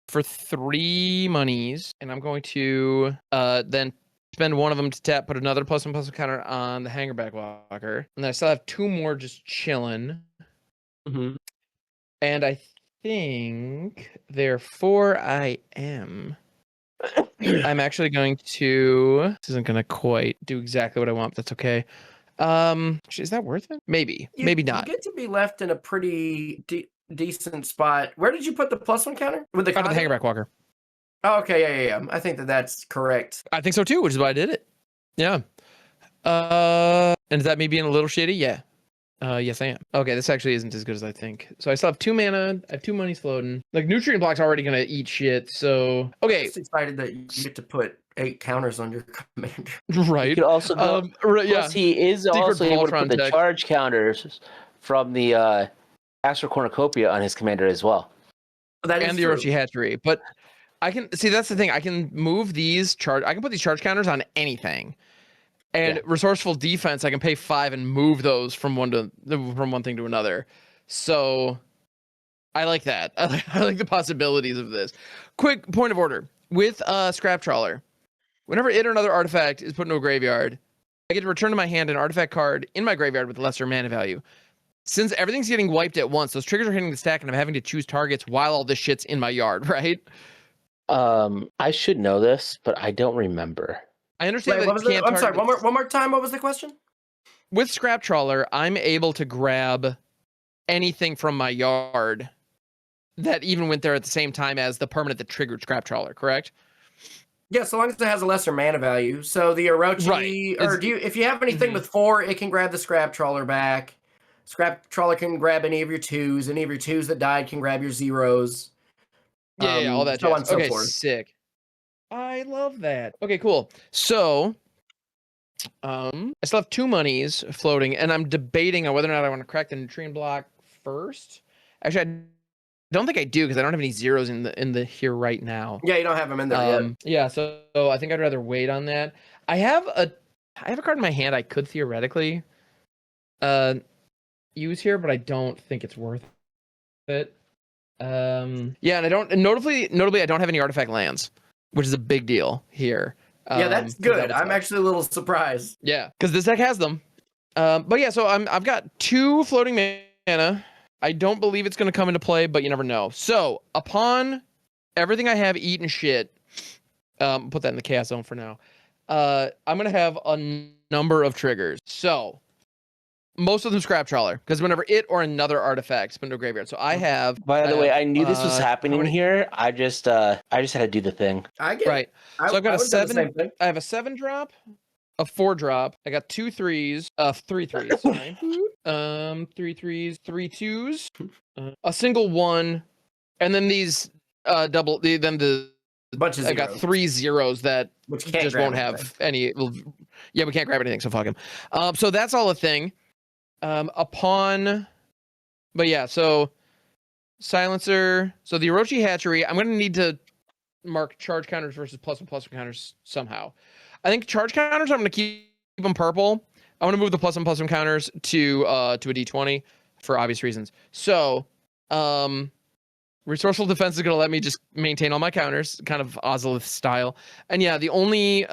for 3 monies, and I'm going to then spend one of them to tap, put another +1/+1 counter on the Hangerback Walker, and then I still have 2 more just chilling. And I think therefore I'm actually going to. This isn't going to quite do exactly what I want, but that's okay. Is that worth it? Maybe not. You get to be left in a pretty decent spot. Where did you put the +1 counter? With the Hangerback Walker. Oh, okay, yeah. I think that's correct. I think so too, which is why I did it. Yeah. And is that me being a little shitty? Yeah. Yes, I am. Okay, this actually isn't as good as I think. So I still have 2 mana. I have 2 monies floating. Like, Nutrient Block's already gonna eat shit, so... Okay. I'm just excited that you get to put 8 counters on your commander. Right. You could also go... Plus, he is also able to put the charge counters from the Astral Cornucopia on his commander as well. That is and the Orochi Hatchery. But I can... See, that's the thing. I can move these charge... I can put these charge counters on anything. And Resourceful Defense, I can pay 5 and move those from one thing to another. So I like that. I like the possibilities of this. Quick point of order. With Scrap Trawler, whenever it or another artifact is put into a graveyard, I get to return to my hand an artifact card in my graveyard with lesser mana value. Since everything's getting wiped at once, those triggers are hitting the stack and I'm having to choose targets while all this shit's in my yard, right? I should know this, but I don't remember. I understand that you can't I'm sorry, one more time, what was the question? With Scrap Trawler, I'm able to grab anything from my yard that even went there at the same time as the permanent that triggered Scrap Trawler, correct? Yeah, so long as it has a lesser mana value. So the Orochi, or if you have anything with 4, it can grab the Scrap Trawler back. Scrap Trawler can grab any of your 2s. Any of your 2s that died can grab your 0s. Yeah, all that. So on and so okay, forth. Sick. I love that. Okay, cool. So, I still have 2 monies floating, and I'm debating on whether or not I want to crack the Nutrient Block first. Actually, I don't think I do because I don't have any 0s in the here right now. Yeah, you don't have them in there yet. Yeah, so I think I'd rather wait on that. I have a card in my hand I could theoretically use here, but I don't think it's worth it. Yeah, and I don't. And notably, I don't have any artifact lands, which is a big deal here. Yeah, that's good. I'm actually a little surprised. Yeah, because this deck has them. But yeah, so I've got 2 floating mana. I don't believe it's going to come into play, but you never know. So upon everything I have eaten shit, put that in the chaos zone for now. I'm going to have a number of triggers. So most of them Scrap Trawler, because whenever it or another artifact spin to a graveyard. So I have. By the way, I knew this was happening here. I just had to do the thing. I get right. So I've got a 7. I have a 7-drop, a 4-drop. I got 2 3s, 3 3s. Sorry. 3 3s, 3 2s, a single 1, and then these double. Then the bunch of I got 3 zeros that just won't have any. Well, yeah, we can't grab anything, so fuck him. So that's all a thing. But yeah, so Silencer. So the Orochi Hatchery, I'm going to need to mark charge counters versus +1/+1 counters somehow. I think charge counters, I'm going to keep them purple. I want to move the +1/+1 counters to a D20 for obvious reasons. So, Resourceful Defense is going to let me just maintain all my counters, kind of Ozolith style. And yeah, the only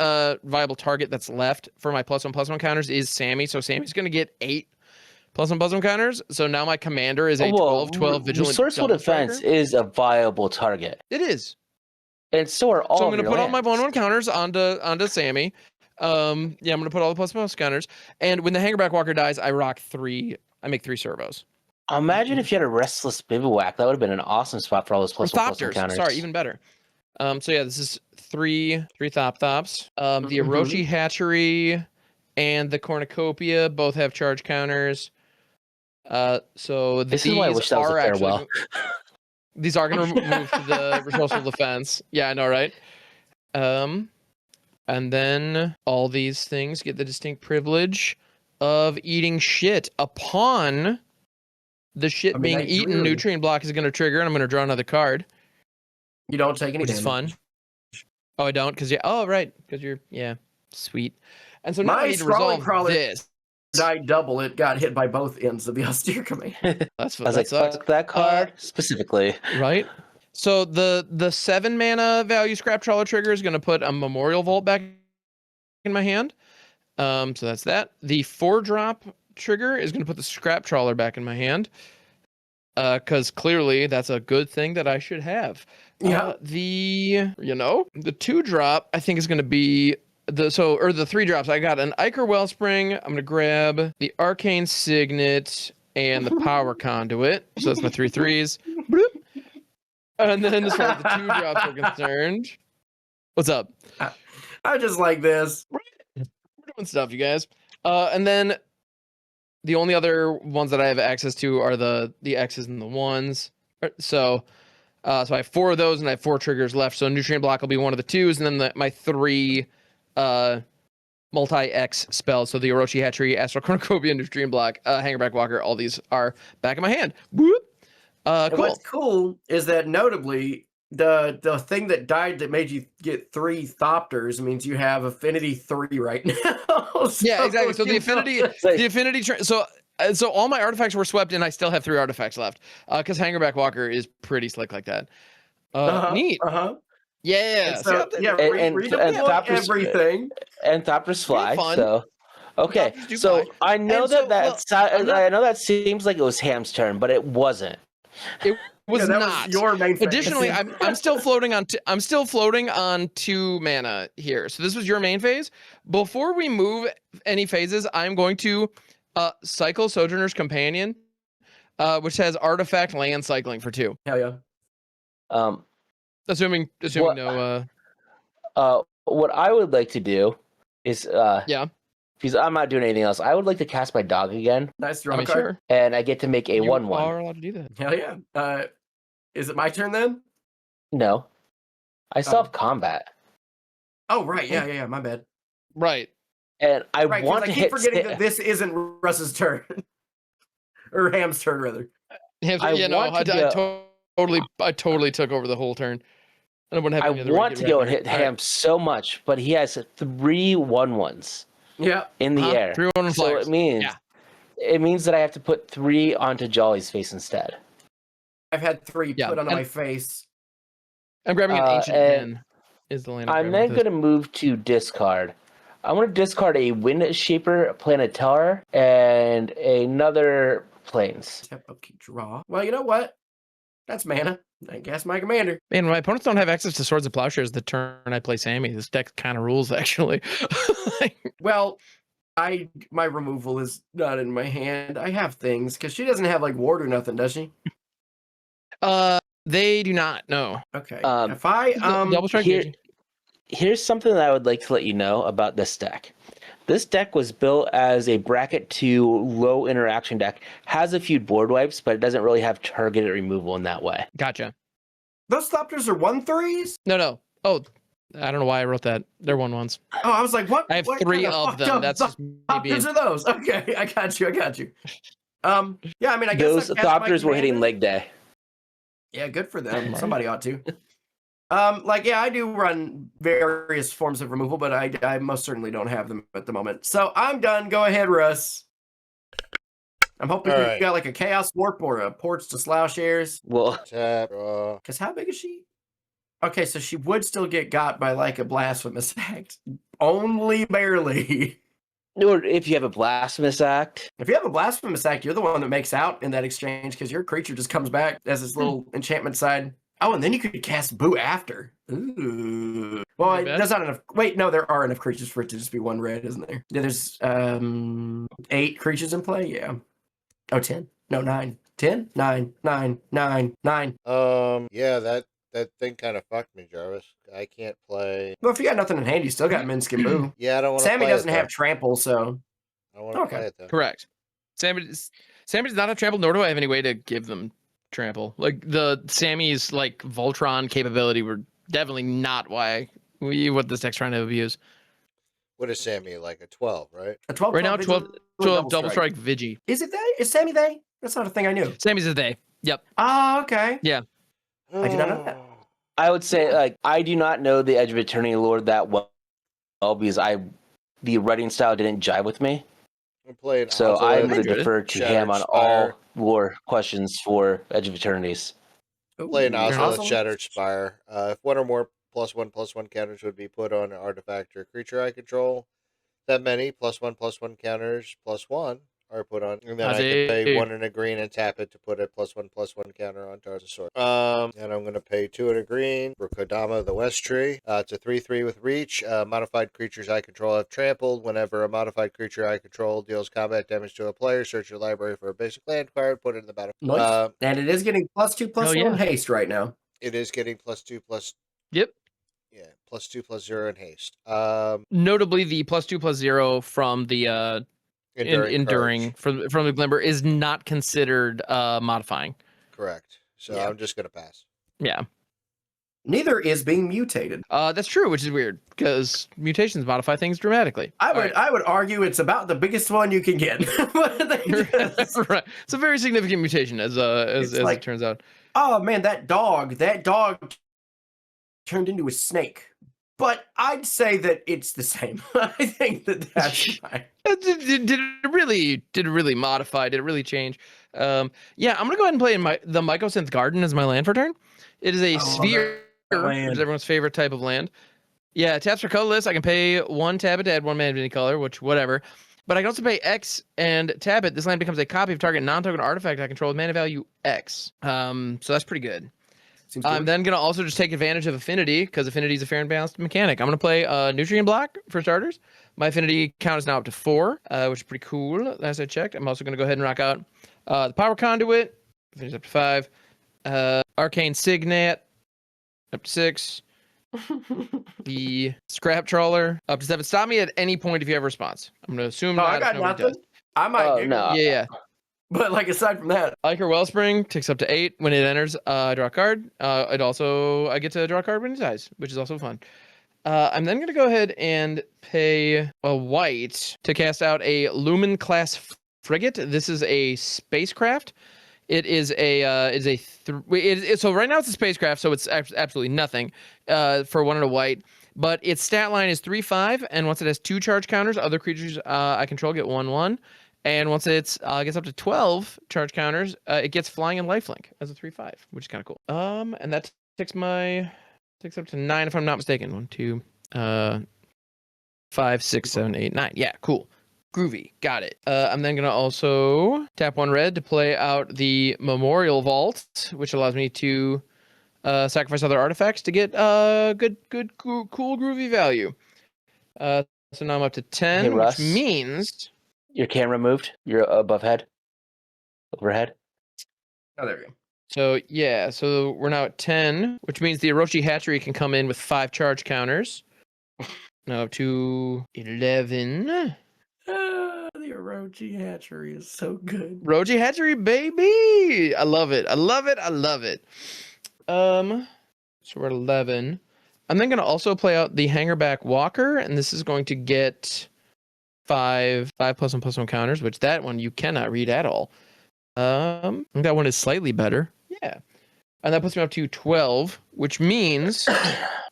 viable target that's left for my +1/+1 counters is Sami. So Sami's going to get 8 +1 plus 1 counters. So now my commander is a 12/12 vigilant. Resourceful defense is a viable target. It is. And so are all. So I'm going to put all my 1/1 counters onto Sami. I'm going to put all the +1 counters. And when the Hangerback Walker dies, I rock 3. I make 3 servos. Imagine if you had a Restless Bivouac. That would have been an awesome spot for all those +1/+1 counters. Sorry, even better. So yeah, this is three Thop-Thops. The Orochi Hatchery and the Cornucopia both have charge counters. So this is why I wish that was a farewell. These are going to move to the resourceful defense. Yeah, I know, right? And then all these things get the distinct privilege of eating shit upon the shit being eaten. Nutrient block is going to trigger, and I'm going to draw another card. You don't take any damage. Which is fun. Oh, I don't? Because right. Because you're, sweet. And so now I need to resolve this. Died double. It got hit by both ends of the austere command. That's what that sucks. That card specifically. Right. So the 7 mana value Scrap Trawler trigger is going to put a Memorial Vault back in my hand. So that's that. The 4-drop trigger is going to put the Scrap Trawler back in my hand. Because clearly that's a good thing that I should have. Yeah. The 2-drop I think is going to be the 3 drops. I got an Ichor Wellspring. I'm going to grab the Arcane Signet and the Power Conduit. So that's my 3 3s. And then as far as the 2 drops are concerned, what's up? I just like this. We're doing stuff, you guys. And then the only other ones that I have access to are the X's and the 1s. So I have 4 of those, and I have 4 triggers left. So Nutrient Block will be one of the 2s, and then my 3 multi-X spells. So the Orochi Hatchery, Astral Cornucopia, Nutrient Block, Hangerback Walker, all these are back in my hand. Cool. What's cool is that notably the thing that died that made you get 3 Thopters means you have Affinity 3 right now. So yeah, exactly. So the Affinity, so all my artifacts were swept, and I still have 3 artifacts left. Because Hangerback Walker is pretty slick like that. Neat. Yeah. And so, everything. And Thopters fly. So okay. So fly. I know I know that seems like it was Ham's turn, but it wasn't. It was not was your main phase. Additionally, I'm still floating on 2 mana here. So this was your main phase. Before we move any phases, I'm going to cycle Sojourner's Companion, which has artifact land cycling for 2. Hell yeah. Assuming no. What I would like to do is because I'm not doing anything else. I would like to cast my dog again. Nice draw card. Sure. And I get to make a 1/1. You are allowed to do that. Hell yeah. Is it my turn then? No. I still have combat. Oh, right. Yeah. My bad. Right. And I want to keep forgetting that this isn't Russ's turn. Or Ham's turn, rather. I totally took over the whole turn. I want to go and hit Ham so much, but he has 3 1/1s. Yeah. In the air. 3 1/1 so it means that I have to put 3 onto Jolly's face instead. I've had 3 put onto my face. I'm grabbing an Ancient Pen. Is the land I'm then going to move to discard. I want to discard a Wind Shaper Planetar and another Plains. Draw. Well, you know what? That's mana. I guess my commander. Man, my opponents don't have access to Swords of Plowshares the turn I play Sami. This deck kind of rules, actually. Well, my removal is not in my hand. I have things, because she doesn't have, ward or nothing, does she? They do not, no. Okay. If I, double strike here's something that I would like to let you know about this deck. This deck was built as a bracket 2 low interaction deck. Has a few board wipes, but it doesn't really have targeted removal in that way. Gotcha. Those Thopters are 1/3s? No. Oh, I don't know why I wrote that. They're 1/1s. Oh, I was like, what? I have 3 of them. That's just Thopters are those. Okay, I got you. Yeah, I mean, I guess those Thopters were hitting leg day. Yeah, good for them. Somebody ought to. I do run various forms of removal, but I most certainly don't have them at the moment. So I'm done. Go ahead, Russ. I'm hoping you got a Chaos Warp or a Ports to Plowshares. Well, because how big is she? Okay, so she would still get got by a Blasphemous Act. Only barely. Or if you have a blasphemous act. If you have a blasphemous act, you're the one that makes out in that exchange because your creature just comes back as this little enchantment side. Oh, and then you could cast Boo after. Ooh. Well, there's not enough. Wait, no, there are enough creatures for it to just be 1 red, isn't there? Yeah, there's 8 creatures in play. Yeah. Oh, 10. No, 9. 10? 9. 9. 9. 9. Yeah, that thing kind of fucked me, Jarvis. I can't play. Well, if you got nothing in hand, you still got Minsc and Boo. Yeah, I don't want to. Sammy doesn't have trample, so. I don't want to play it though. Correct. Sammy does not have trample, nor do I have any way to give them trample. Like Sammy's like Voltron capability were definitely not what this deck's trying to abuse. What is Sammy, like a 12, right? A 12. Right now, 12 double strike Vigi. Is it they? Is Sammy they? That's not a thing I knew. Sammy's a they. Yep. Oh, okay. Yeah. I did not know that. I would say, like, I do not know the Edge of Eternity lore that well because the writing style didn't jive with me. So I'm going to defer to him on all lore questions for Edge of Eternities. Playing Ozolith Shattered Spire. If 1 or more +1/+1 counters would be put on an artifact or creature I control, that many +1/+1 counters +1 are put on, and then I can pay 1 and a green and tap it to put a +1/+1 counter on Tar's Sword. And I'm going to pay 2 and a green for Kodama the West Tree. It's a 3/3 with reach. Modified creatures I control have trampled. Whenever a modified creature I control deals combat damage to a player, search your library for a basic land card, put it in the battlefield. Nice. And it is getting +2/+1 haste right now. It is getting +2 Yep. Yeah, +2/+0 in haste. Notably, the +2/+0 from the enduring from the Glimmer is not considered modifying. Correct. So I'm just gonna pass. Yeah. Neither is being mutated. That's true, which is weird because mutations modify things dramatically. I would argue it's about the biggest one you can get. Right. It's a very significant mutation, as it turns out. Oh man, that dog turned into a snake. But I'd say that it's the same. I think that's fine. Did it really modify? Did it really change? Yeah, I'm gonna go ahead and play the Mycosynth Garden as my land for turn. It is a sphere, which is everyone's favorite type of land. Yeah, taps for colorless. I can pay 1, tap it to add 1 mana of any color, which whatever. But I can also pay X and tap it. This land becomes a copy of target non-token artifact I control with mana value X. So that's pretty good. I'm then going to also just take advantage of Affinity, because Affinity is a fair and balanced mechanic. I'm going to play Nutrient Block for starters. My Affinity count is now up to 4, which is pretty cool, last I checked. I'm also going to go ahead and rock out the Power Conduit. Affinity's up to 5. Arcane Signet, up to 6. The Scrap Trawler, up to 7. Stop me at any point if you have a response. I'm going to assume I got nothing. I might no. Yeah. But like aside from that, Ichor Wellspring takes up to 8 when it enters. I draw a card. I get to draw a card when it dies, which is also fun. I'm then going to go ahead and pay a white to cast out a Lumen class frigate. This is a spacecraft. It is so right now it's a spacecraft, so it's absolutely nothing for 1 and a white. But its stat line is 3/5, and once it has 2 charge counters, other creatures I control get 1/1. And once it gets up to 12 charge counters, it gets flying and lifelink as a 3/5, which is kind of cool. And that takes up to 9 if I'm not mistaken. 1, 2, 5, 6, 7, 8, 9. Yeah, cool. Groovy. Got it. I'm then gonna also tap 1 red to play out the Memorial Vault, which allows me to sacrifice other artifacts to get good, cool, groovy value. So now I'm up to 10, hey, Russ, which means your camera moved. You're above head, overhead. oh, there we go. So yeah, so we're now at 10, which means the Orochi Hatchery can come in with 5 charge counters. Now up to 11. The Orochi Hatchery is so good. Orochi Hatchery, baby! I love it. So we're at 11. I'm then going to also play out the Hangerback Walker, and this is going to get 5 +1/+1 counters, which that one you cannot read at all. That one is slightly better. Yeah. And that puts me up to 12, which means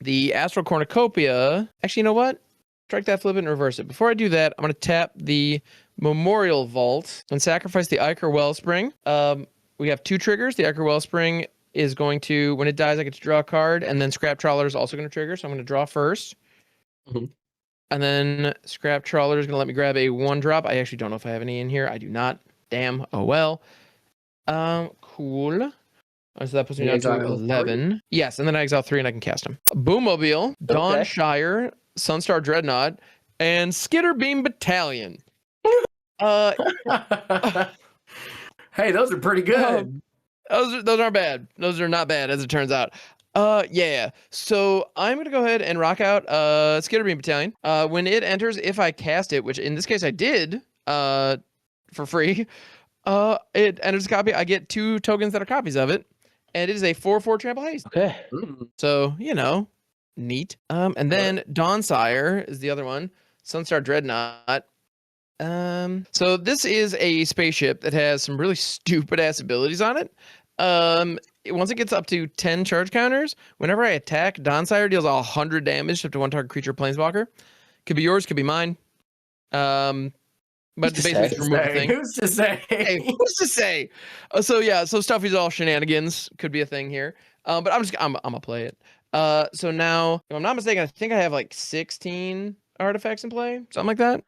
the Astral Cornucopia. Actually, you know what? Strike that, flip it, and reverse it. Before I do that, I'm going to tap the Memorial Vault and sacrifice the Ichor Wellspring. We have 2 triggers. The Ichor Wellspring is going to, when it dies, I get to draw a card, and then Scrap Trawler is also going to trigger, so I'm going to draw first. Mm-hmm. And then Scrap Trawler is going to let me grab a 1-drop. I actually don't know if I have any in here. I do not. Damn. Oh, well. Cool. So that puts me down to 11. 3. Yes, and then I exile 3 and I can cast them. Boommobile, Dawn Shire, Sunstar Dreadnought, and Skitterbeam Battalion. Hey, those are pretty good. Those aren't bad. Those are not bad, as it turns out. Yeah. So I'm gonna go ahead and rock out Skitterbeam Battalion. When it enters, if I cast it, which in this case I did, for free, it enters a copy. I get 2 tokens that are copies of it, and it is a 4/4 trample haste. Okay. So neat. And then Dawnsire is the other one. Sunstar Dreadnought. So this is a spaceship that has some really stupid ass abilities on it. Once it gets up to 10 charge counters, whenever I attack, Dawnsire deals 100 damage up to 1 target creature planeswalker. Could be yours, could be mine. But basically just remove the thing. Who's to say? Hey, who's to say? So Stuffy's all shenanigans could be a thing here. But I'm gonna play it. So now, if I'm not mistaken, I think I have like 16 artifacts in play, something like that.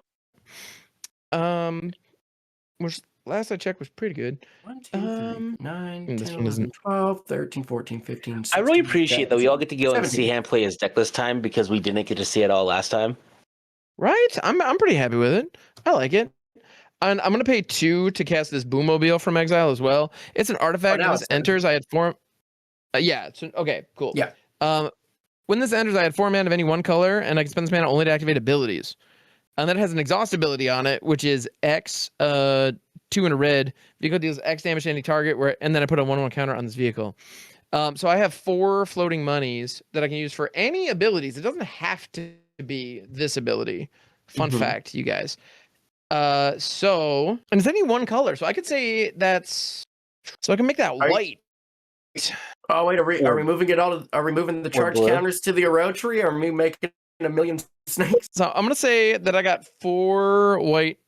Which last I checked was pretty good. 1, 2, 3, 9, 10, this one 11, isn't 12, 13, 14, 15, 16, I really appreciate that we all get to go 17. and see him play his deck this time because we didn't get to see it all last time. Right? I'm pretty happy with it. I like it. And I'm gonna pay 2 to cast this Boommobile from exile as well. It's an artifact. When this enters, I had 4. Yeah. Okay. Cool. Yeah. When this enters, I had 4 mana of any one color, and I can spend this mana only to activate abilities. And then it has an exhaust ability on it, which is X, 2 in a red. Vehicle deals X damage to any target, and then I put a 1/1 counter on this vehicle. So I have 4 floating monies that I can use for any abilities. It doesn't have to be this ability. Fun fact, you guys. And it's any one color, so I could say that's. So I can make that white. Oh wait, are we moving it all? Are we moving the charge counters to the Orotree? Are we making a million snakes? So I'm gonna say that I got 4 white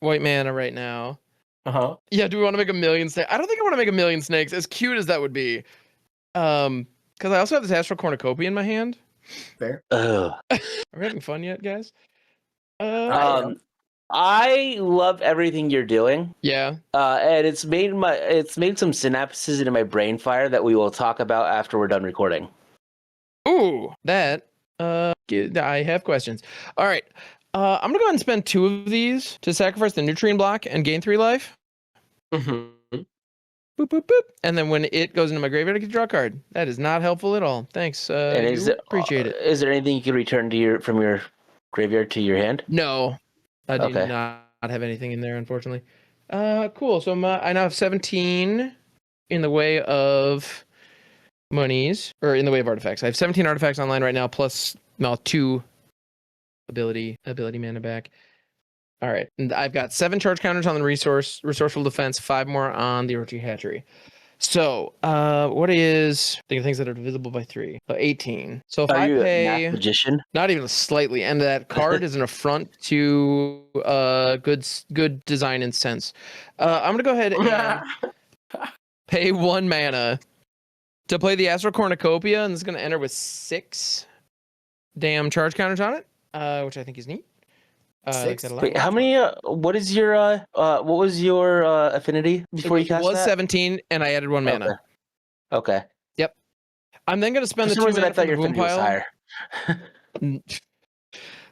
mana right now. Yeah. Do we want to make a million snakes? I don't think I want to make a million snakes. As cute as that would be. Because I also have this Astral Cornucopia in my hand. Fair. Are we having fun yet, guys? I love everything you're doing. Yeah. And it's made some synapses into my brain fire that we will talk about after we're done recording. Ooh, that. I have questions. All right. I'm gonna go ahead and spend 2 of these to sacrifice the nutrient block and gain 3 life. Mm-hmm. Boop boop boop. And then when it goes into my graveyard, I can draw a card. That is not helpful at all. Thanks. Appreciate it. Is there anything you can return to from your graveyard to your hand? No. I do not have anything in there, unfortunately. Cool. So I now have 17 in the way of monies, or in the way of artifacts. I have 17 artifacts online right now, plus 2 ability mana back. All right. And I've got 7 charge counters on the resourceful defense, 5 more on the Orochi Hatchery. So, what is things that are divisible by 3? 18. So if I pay a math magician? Not even slightly, and that card is an affront to good design and sense. I'm gonna go ahead and pay 1 mana to play the Astral Cornucopia, and this is gonna enter with 6 damn charge counters on it, which I think is neat. 6. Wait, how many? What is your? What was your affinity before you cast that? It was 17, and I added 1 mana. Okay. Yep. I'm then going to spend For the some 2 reason, mana I thought from the your boom affinity was pile.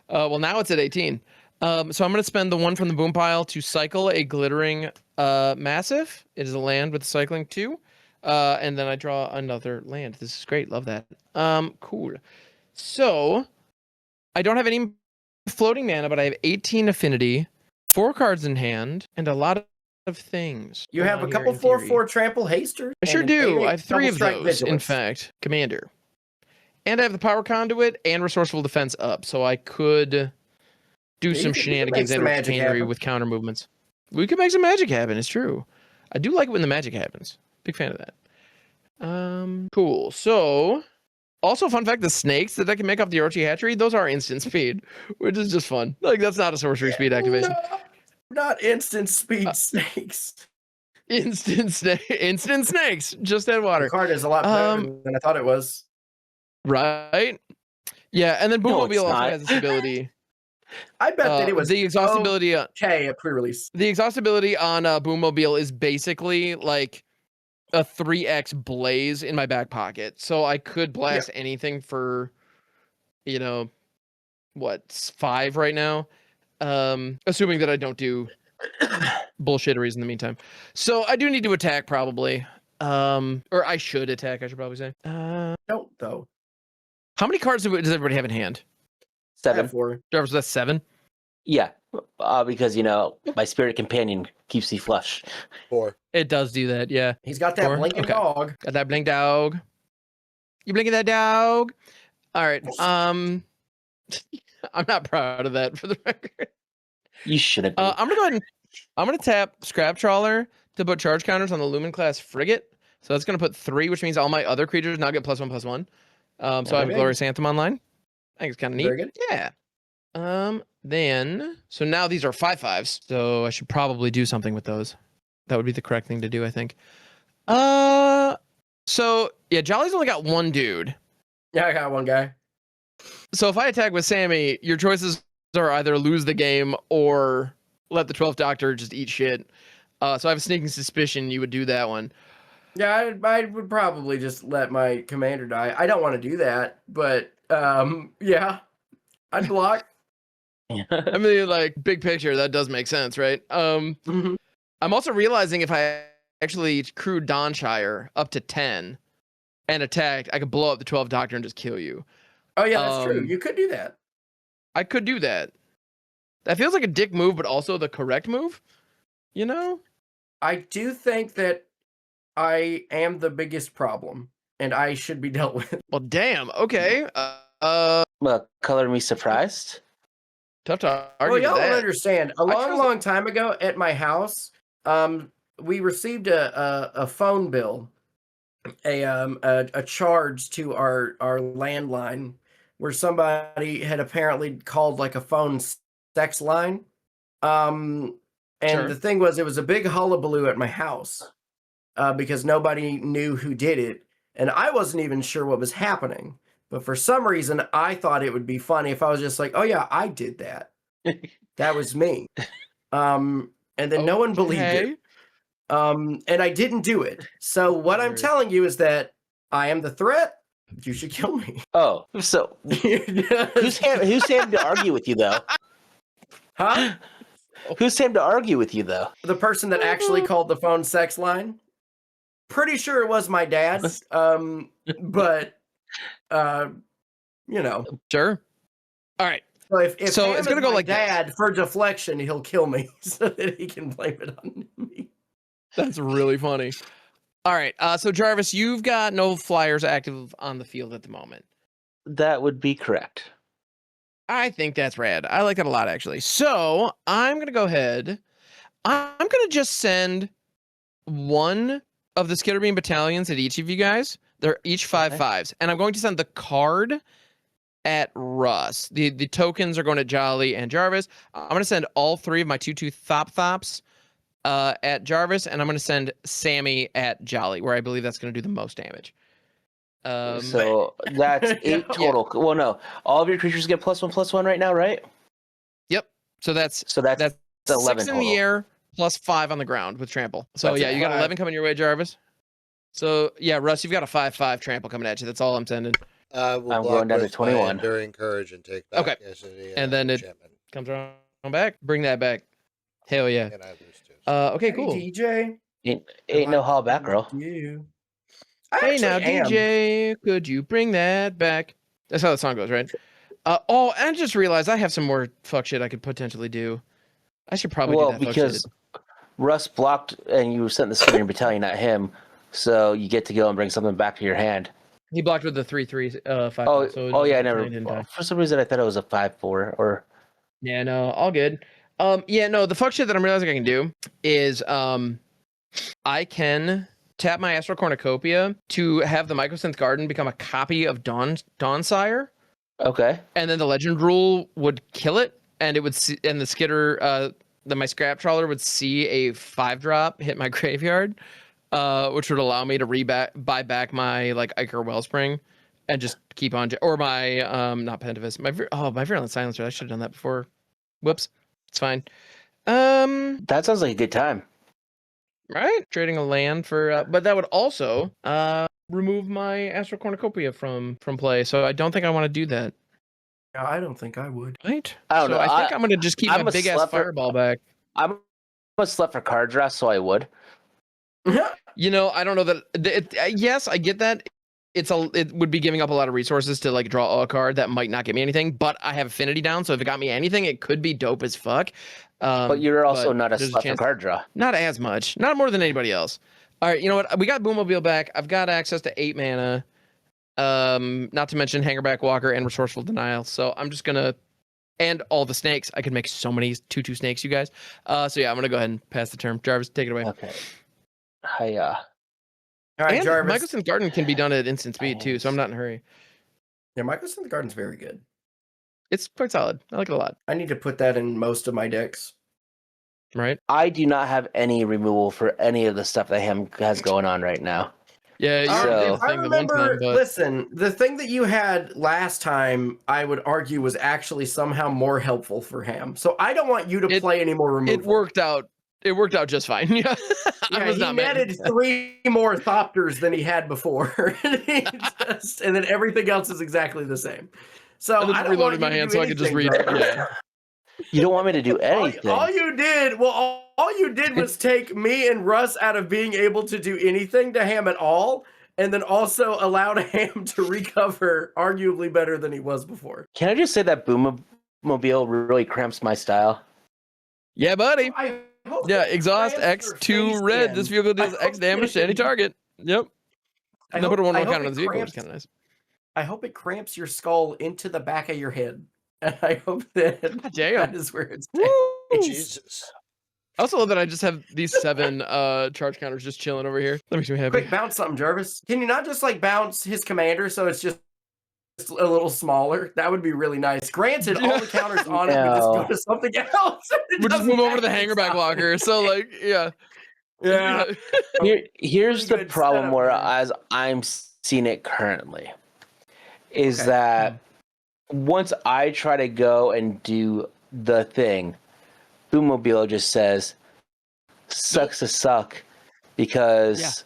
higher. Well, now it's at 18. So I'm going to spend the 1 from the boom pile to cycle a glittering massive. It is a land with cycling 2. And then I draw another land. This is great. Love that. Cool. So I don't have any floating mana, but I have 18 affinity, 4 cards in hand, and a lot of things. You have a couple 4/4 trample hasters. I sure do. I have 3 of those, in fact, commander. And I have the power conduit and resourceful defense up, so I could do some shenanigans and chicanery with counter movements. We could make some magic happen. It's true. I do like it when the magic happens. Big fan of that. Cool. So, also fun fact: the snakes that I can make off the Orochi Hatchery, those are instant speed, which is just fun. Like that's not a sorcery speed activation. No, not instant speed snakes. Instant snakes. Just add water. The card is a lot better than I thought it was. Right? Yeah, and then Boommobile also has this ability. I bet that it was the exhaustibility. Okay, at pre-release. The exhaustibility on Boommobile is basically like a 3x blaze in my back pocket, so I could blast anything for, you know, what, 5 right now, assuming that I don't do bullshitteries in the meantime. So I do need to attack probably, or I should attack. I should probably say. Don't though. How many cards does everybody have in hand? 7. 4. Jarvis, that's 7. Yeah, because my spirit companion keeps me flush. 4. It does do that, yeah. He's got that 4? blinking Okay. dog. Got that blink dog. You blinking that dog? All right. I'm not proud of that for the record. You shouldn't be. I'm gonna go ahead and I'm gonna tap Scrap Trawler to put charge counters on the Lumen class frigate. So that's gonna put 3, which means all my other creatures now get +1/+1. So I have a Glorious Anthem online. I think it's kind of neat. Very good. Yeah. Then so now these are 5/5s. So I should probably do something with those. That would be the correct thing to do, I think. So yeah, Jolly's only got 1 dude. Yeah, I got 1 guy. So if I attack with Sami, your choices are either lose the game or let the 12th Doctor just eat shit. So I have a sneaking suspicion you would do that one. Yeah, I would probably just let my commander die. I don't want to do that, but yeah, I'd block. I mean, like, big picture, that does make sense, right? Mhm. I'm also realizing if I actually crewed Dawnshire up to 10 and attacked, I could blow up the 12th Doctor and just kill you. Oh yeah, that's true. You could do that. I could do that. That feels like a dick move, but also the correct move, you know? I do think that I am the biggest problem, and I should be dealt with. Well, damn. Okay. Well, color me surprised. Tough to argue Well, y'all with don't that. understand. A long time ago at my house, we received a phone bill, a charge to our landline, where somebody had apparently called like a phone sex line. And the thing was, it was a big hullabaloo at my house because nobody knew who did it, and I wasn't even sure what was happening. But for some reason, I thought it would be funny if I was just like, "Oh yeah, I did that. That was me." And then no one believed it. And I didn't do it. So what I'm telling you is that I am the threat. You should kill me. Oh, so who's Sam to argue with you though? Huh? Who's Sam to argue with you though? The person that actually called the phone sex line. Pretty sure it was my dad. But you know. Sure. All right. So if it's Sam gonna is go my like dad this. for deflection, he'll kill me so that he can blame it on me. That's really funny. All right. So Jarvis, you've got no flyers active on the field at the moment. That would be correct. I think that's rad. I like that a lot, actually. So I'm gonna go ahead. I'm gonna just send 1 of the Skitterbeam battalions at each of you guys. They're each 5/5s, and I'm going to send the card at Russ. The tokens are going to Jolly and Jarvis. I'm going to send all 3 of my 2/2 Thop-Thops at Jarvis, and I'm going to send Sami at Jolly, where I believe that's going to do the most damage. So that's 8 total. Yeah. Well, no, all of your creatures get +1/+1 right now, right? Yep. So that's 11 6 in total. the air plus 5 on the ground with trample. So that's you got 11 coming your way, Jarvis. So yeah, Russ, you've got a 5/5 trample coming at you. That's all I'm sending. We'll I'm going down to 21. Enduring Courage and take back. Okay. And then it comes around back. Bring that back. Hell yeah. And I lose too. Okay, cool. Hey, DJ. Ain't no haul back, girl. You. Hey now, DJ, could you bring that back? That's how the song goes, right? Oh, and I just realized I have some more fuck shit I could potentially do. I should probably do that because Russ blocked and you sent the Skitterbeam battalion at him, so you get to go and bring something back to your hand. He blocked with the 3/3, 5. Oh yeah, I never. For some reason, I thought it was a 5/4 or. Yeah, no, all good. Yeah, no, the fuck shit that I'm realizing I can do is I can tap my Astral Cornucopia to have the Mycosynth Garden become a copy of Dawnsire. Okay. And then the Legend Rule would kill it, and it would see, and the Skitter, my Scrap Trawler would see a 5-drop hit my graveyard, which would allow me to buy back my like Ichor Wellspring, and just keep on, or my not Pentavis, my Virulent Silencer. I should have done that before Whoops. It's fine. That sounds like a good time. Right? Trading a land for, but that would also remove my Astral Cornucopia from play. So I don't think I want to do that. No, I don't think I would. Right? I don't know. I think I'm going to just keep my big ass fireball back. I'm a slut for card draw, so I would. You know, I don't know that. Yes, I get that. It would be giving up a lot of resources to like draw a card that might not get me anything, but I have affinity down, so if it got me anything, it could be dope as fuck. But you're also not a slut for card draw. Not as much. Not more than anybody else. All right, you know what? We got Boommobile back. I've got access to 8 mana. Not to mention Hangerback Walker and Resourceful Denial. So I'm just gonna, and all the snakes. I could make so many 2/2 snakes, you guys. So yeah, I'm gonna go ahead and pass the turn. Jarvis, take it away. Okay. Hiya. All right, and Jarvis. Michelson Garden can be done at instant speed too, so I'm not in a hurry. Yeah, Michelson Garden's very good. It's quite solid. I like it a lot. I need to put that in most of my decks. Right. I do not have any removal for any of the stuff that Ham has going on right now. Yeah, So- I remember. Listen, the thing that you had last time, I would argue, was actually somehow more helpful for Ham. So I don't want you to play any more removal. It worked out. It worked out just fine. Yeah, he netted 3 more Thopters than he had before, and then everything else is exactly the same. So I don't reloaded my hand so I could just read. Yeah. You don't want me to do anything. All you did was take me and Russ out of being able to do anything to Ham at all, and then also allowed Ham to recover arguably better than he was before. Can I just say that Boommobile really cramps my style? Yeah, buddy. Yeah, exhaust cramps your X2 face red. in. This vehicle deals X damage to any target. Yep. Number 1 counter on this vehicle, which is kind of nice. I hope it cramps your skull into the back of your head. And I hope that that is where it's Jesus. I also love that I just have these 7 charge counters just chilling over here. That makes me happy. Quick, bounce something, Jarvis. Can you not just like bounce his commander so it's just a little smaller? That would be really nice. Granted, all the counters on it would just go to something else. We'll just move over to the Hangerback Walker. So like, yeah. Here's the problem where, as I'm seeing it currently, is that once I try to go and do the thing, Boommobile just says, sucks to suck, because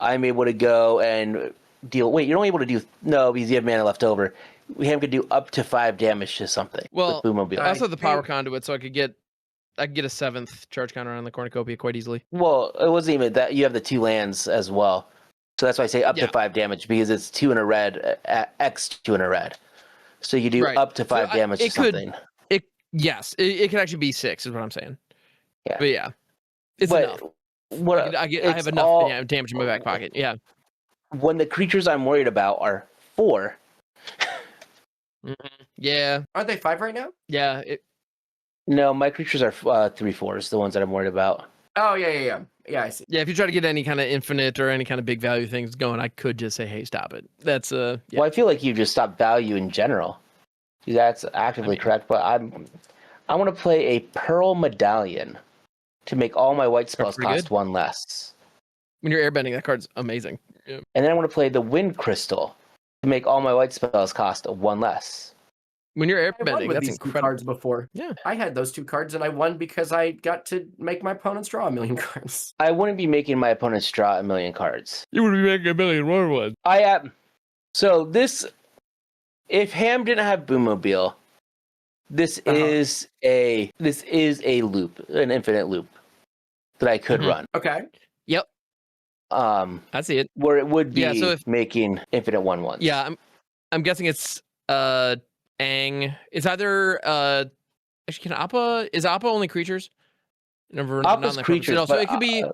I'm able to go and deal. Wait, you're only able to do, no, because you have mana left over. We have to do up to 5 damage to something. Well, with Boommobile. I also have the power conduit, so I could get a 7th charge counter on the cornucopia quite easily. Well, it wasn't even that. You have the 2 lands as well. So that's why I say up to 5 damage, because it's 2 in a red, X 2 in a red. So you do up to 5 damage to something. Yes, it could actually be 6, is what I'm saying. Yeah. But yeah, it's enough. I have enough damage in my back pocket. Yeah. When the creatures I'm worried about are 4. Yeah. Aren't they 5 right now? Yeah. No, my creatures are 3/4s, the ones that I'm worried about. Oh, yeah. Yeah, I see. Yeah, if you try to get any kind of infinite or any kind of big value things going, I could just say, hey, stop it. That's Well, I feel like you just stopped value in general. That's actively correct, but I want to play a Pearl Medallion to make all my white spells cost 1 less. When you're airbending, that card's amazing. Yeah. And then I want to play the Wind Crystal to make all my white spells cost 1 less. When you're airbending, that's incredible. Cards before. Yeah. I had those 2 cards and I won because I got to make my opponents draw 1,000,000 cards. I wouldn't be making my opponents draw 1,000,000 cards. You would be making 1,000,001 ones. I am. So this, if Ham didn't have Boommobile, this is a loop, an infinite loop that I could run. Okay. Yep. I see it. Where it would be making infinite 1/1s. Yeah, I'm guessing it's Ang. It's either actually can Appa only creatures? Appa's creatures. No, so it could be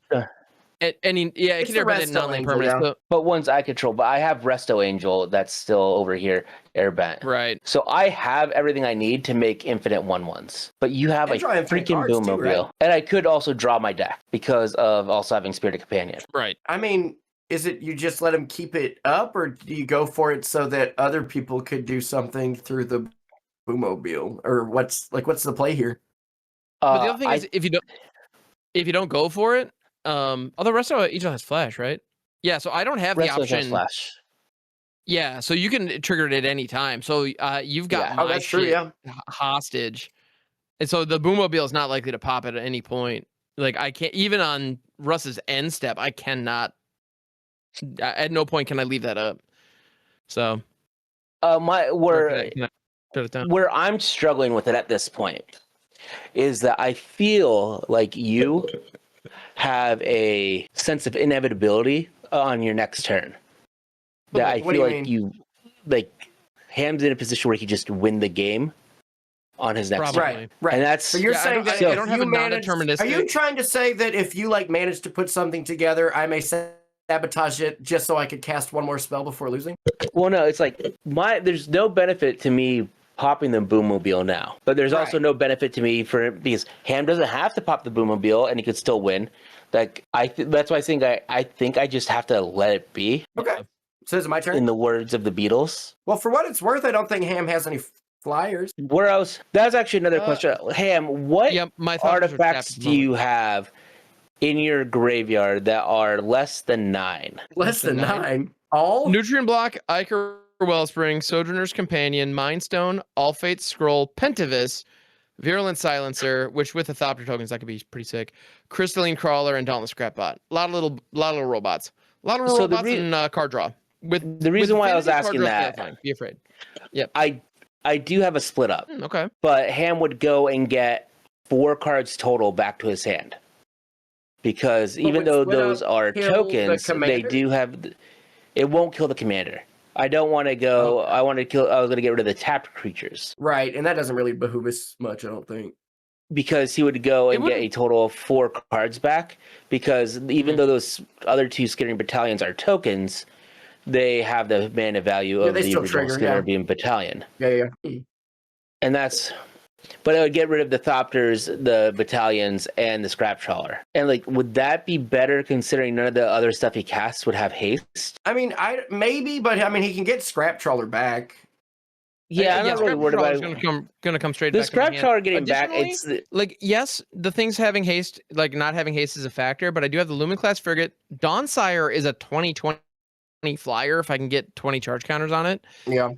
any. Yeah, it can airbend in non-land permanent. Yeah. But ones I control. But I have Resto Angel that's still over here airbent. Right. So I have everything I need to make infinite 1/1s. But you have a freaking Boommobile, right? And I could also draw my deck because of also having Spirited Companion. Right. I mean, is it you just let him keep it up, or do you go for it so that other people could do something through the Boommobile, or what's the play here? But the other thing is, if you don't go for it, although Resto Angel has flash, right? Yeah, so I don't have the option. Has flash. Yeah, so you can trigger it at any time. So you've got my shit hostage. And so the Boommobile is not likely to pop at any point. Like I can't, even on Russ's end step, I cannot. At no point can I leave that up. So, where I'm struggling with it at this point is that I feel like you have a sense of inevitability on your next turn. That I feel like you Ham's in a position where he just win the game on his next turn. Right. And that's so you're saying that I don't have a non-deterministic. Are you trying to say that if you manage to put something together, I may sabotage it just so I could cast one more spell before losing? Well, no, it's like there's no benefit to me popping the Boommobile now, but there's also no benefit to me because Ham doesn't have to pop the Boommobile and he could still win. Like that's why I think I just have to let it be. Okay. So is it my turn? In the words of the Beatles. Well, for what it's worth, I don't think Ham has any flyers. Where else? That's actually another question. Ham, what artifacts do you have in your graveyard that are less than 9? Less than 9? All? Nutrient Block, Ichor Wellspring, Sojourner's Companion, Mind Stone, All Fates Scroll, Pentavis, Virulent Silencer, which with the Thopter tokens that could be pretty sick. Crystalline Crawler and Dauntless Scrapbot. A lot of little robots. A lot of robots and card draw. The reason why I was asking that, be afraid. Yep. I do have a split up. Okay. But Ham would go and get 4 cards total back to his hand. Because even though those are tokens, they do have it won't kill the commander. I don't want to go I was going to get rid of the tapped creatures. Right, and that doesn't really behoove us much, I don't think. Because he would go and get a total of 4 cards back because even though those other 2 Skittering Battalions are tokens, they have the mana value of the original Skittering Battalion. Yeah. And but I would get rid of the Thopters, the Battalions, and the Scrap Trawler. And would that be better considering none of the other stuff he casts would have haste? I mean, maybe, but I mean, he can get Scrap Trawler back. Yeah, I'm not really worried about it. Gonna come straight the back. The Scrap Trawler getting back, it's yes, the things having haste, not having haste is a factor, but I do have the Lumen Class Frigate. Dawnsire is a 20/20 flyer if I can get 20 charge counters on it. Yeah.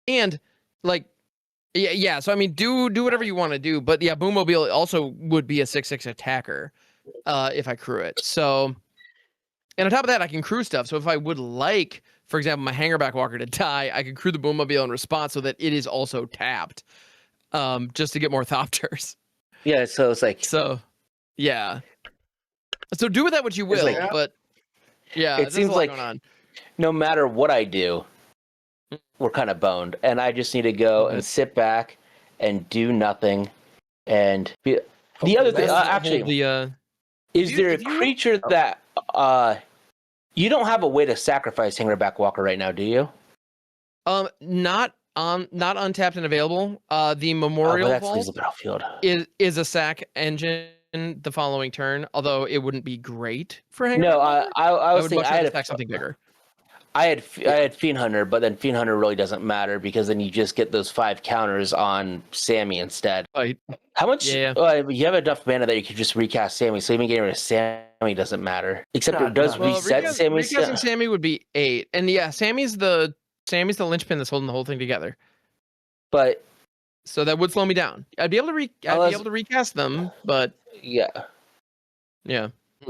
And yeah. So I mean, do whatever you want to do, but yeah, Boommobile also would be a 6/6 attacker if I crew it. So, and on top of that, I can crew stuff. So if I would like, for example, my Hangerback Walker to die, I could crew the Boommobile in response so that it is also tapped, just to get more Thopters. Yeah. So it's yeah. So do with that what you will, but yeah, it seems like going on. No matter what I do, we're kind of boned, and I just need to go and sit back and do nothing. And the other thing, actually, is there a creature that you don't have a way to sacrifice Hangerback Walker right now, do you? Not untapped and available. The Memorial Vault is a sack engine the following turn, although it wouldn't be great for Hangerback. No, I was thinking I had something bigger. I had Fiend Hunter, but then Fiend Hunter really doesn't matter because then you just get those 5 counters on Sami instead. Right. How much? Yeah. You have enough mana that you could just recast Sami, so even getting rid of Sami doesn't matter. Except it does reset Sami. Recasting Sami would be 8, and yeah, Sami's the linchpin that's holding the whole thing together. But so that would slow me down. I'd be able to recast them, but yeah.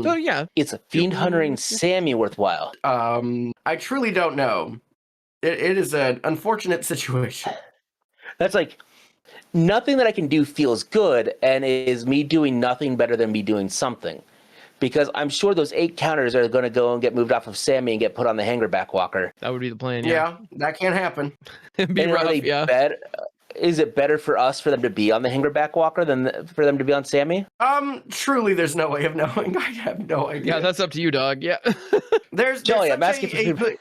So yeah, it's a Fiend Huntering Sami worthwhile. I truly don't know. It is an unfortunate situation. That's nothing that I can do feels good, and it is me doing nothing better than me doing something. Because I'm sure those 8 counters are going to go and get moved off of Sami and get put on the Hangerback Walker. That would be the plan. Yeah, that can't happen. It'd be rough. Is it better for them to be on the Hangerback Walker than for them to be on Sami? Truly, there's no way of knowing. I have no idea. Yeah, that's up to you, dog. Yeah.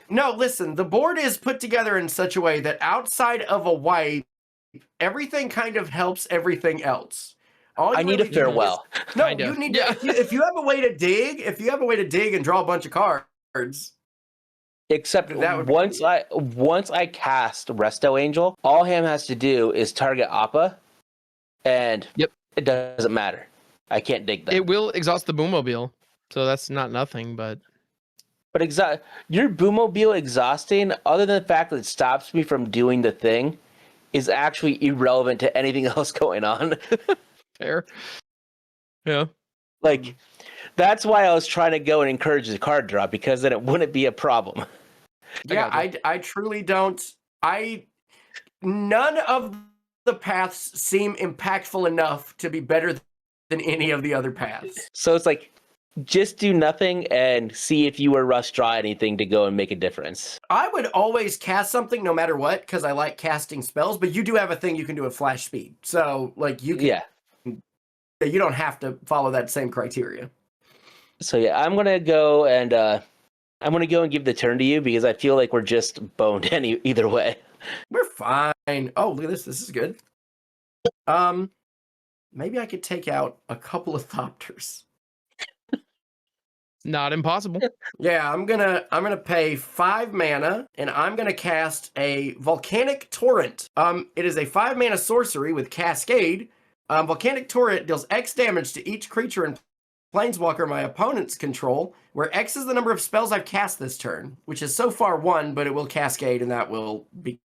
No, listen. The board is put together in such a way that outside of a wipe, everything kind of helps everything else. I need a farewell. You need to. If you have a way to dig, and draw a bunch of cards. Except once I cast Resto Angel, all Ham has to do is target Appa, and it doesn't matter. I can't dig that. It will exhaust the Boommobile, so that's not nothing. But your Boommobile exhausting, other than the fact that it stops me from doing the thing, is actually irrelevant to anything else going on. Fair. Yeah. Like, that's why I was trying to go and encourage the card draw, because then it wouldn't be a problem. Yeah, I truly don't. None of the paths seem impactful enough to be better than any of the other paths. So it's like, just do nothing and see if you or Russ draw anything to go and make a difference. I would always cast something no matter what, because I like casting spells, but you do have a thing you can do at flash speed. So, like, you can, you don't have to follow that same criteria. So yeah, I'm gonna go and give the turn to you, because I feel like we're just boned either way. We're fine. Oh, look at this. This is good. Maybe I could take out a couple of Thopters. Not impossible. Yeah, I'm gonna pay 5 mana, and I'm gonna cast a Volcanic Torrent. It is a 5 mana sorcery with Cascade. Volcanic Torrent deals X damage to each creature and Planeswalker my opponent's control, where X is the number of spells I've cast this turn, which is so far 1, but it will cascade, and that will be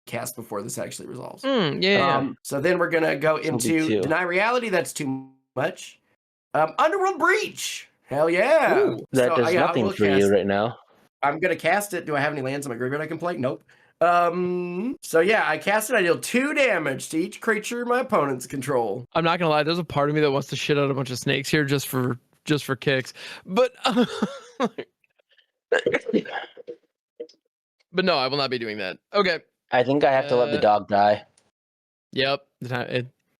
cast before this actually resolves. So then we're gonna go into Deny Reality. That's too much. Underworld Breach. Hell yeah. Ooh, that does nothing for you right now. I'm going to cast it. Do I have any lands in my graveyard I can play? Nope. So yeah, I cast it. I deal 2 damage to each creature my opponent's control. I'm not going to lie. There's a part of me that wants to shit out a bunch of snakes here just for kicks. But but no, I will not be doing that. Okay. I think I have to let the dog die. Yep.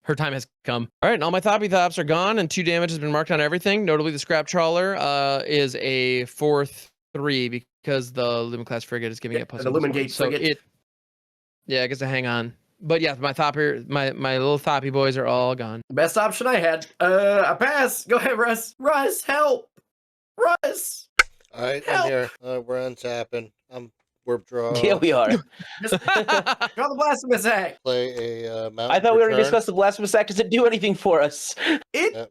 Her time has come. All right, and all my Thoppy Thops are gone, and 2 damage has been marked on everything. Notably, the Scrap Trawler is a 4/3 because the Lumen Class Frigate is giving it plus. The Lumen Gate Frigate. I guess to hang on. But yeah, my little Thoppy boys are all gone. Best option I had. I pass. Go ahead, Russ. Russ, help. Russ. All right, I'm here. We're untapping. We're draw. Yeah, we are. Draw the Blasphemous Act. Play a mountain. I thought we already discussed the Blasphemous Act. Does it do anything for us? It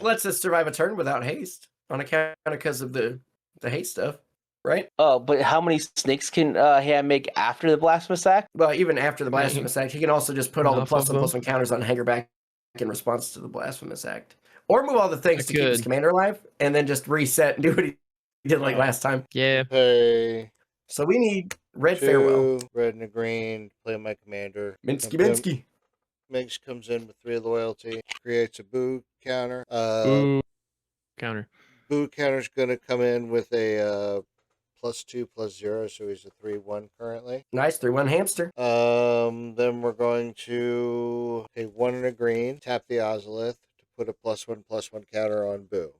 lets us survive a turn without haste on account because of the haste stuff, right? Oh, but how many snakes can Ham make after the Blasphemous Act? Well, even after the Blasphemous Act, he can also just put all the +1/+1 counters on Hanger back in response to the Blasphemous Act. Or move all the things to keep his commander alive, and then just reset and do what he did like last time. Yeah. Hey. So we need red farewell. Red and a green. Play my commander. Minsc. Minsc comes in with 3 loyalty. Creates a boo counter. Boo counter. Boo counter's going to come in with a +2/+0, so he's a 3/1 currently. Nice 3/1 hamster. Then we're going to pay 1 and a green. Tap the Ozolith to put a +1/+1 counter on Boo.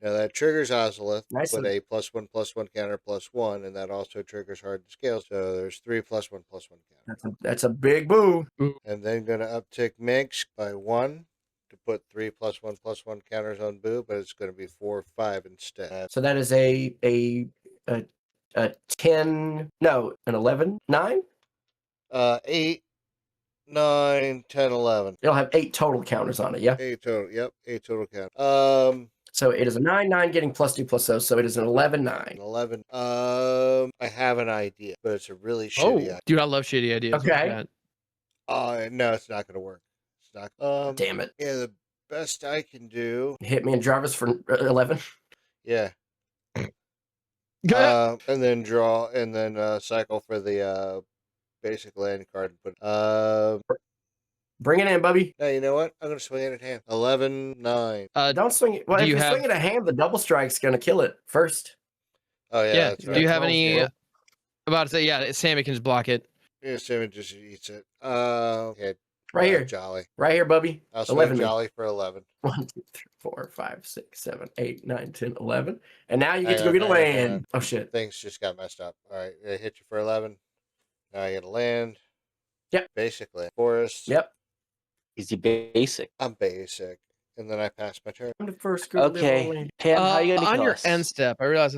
Now that triggers Ozolith with a +1/+1 counter +1, and that also triggers Hardened Scale. So there's 3 +1/+1 counters. That's a big boo. And then going to uptick Minsc by 1 to put 3 +1/+1 counters on Boo, but it's going to be 4 or 5 instead. So that is a 10, no, an 11, 9? 8, 9, 10, 11. It'll have 8 total counters on it, yeah? 8 total, yep, 8 total counters. So it is a 9/9 getting +2/+0, so it is an 11/9. 11. I have an idea, but it's a really shitty idea. Dude, I love shitty ideas. Okay. No, it's not going to work. It's not. Damn it. Yeah, the best I can do. Hit me and Jarvis for 11. Yeah. And then draw, and then cycle for the basic land card. But bring it in, Bubby. No, you know what? I'm going to swing it at hand. 11/9. Don't swing it. Well, if you swing it at hand, the double strike's going to kill it first. Oh, yeah. Yeah. Right. Do you have any? About to say, yeah, Sami can just block it. Yeah, Sami just eats it. Okay. Right here. Jolly. Right here, Bubby. I'll swing Jolly for 11. 1, 2, 3, 4, 5, 6, 7, 8, 9, 10, 11. And now you get to go get a land. Oh, shit. Things just got messed up. All right. I hit you for 11. Now I get a land. Yep. Basically. Forest. Yep. Is he basic? I'm basic. And then I pass my turn. I'm the first girl. Okay. Pam, how you gonna on your end step, I realize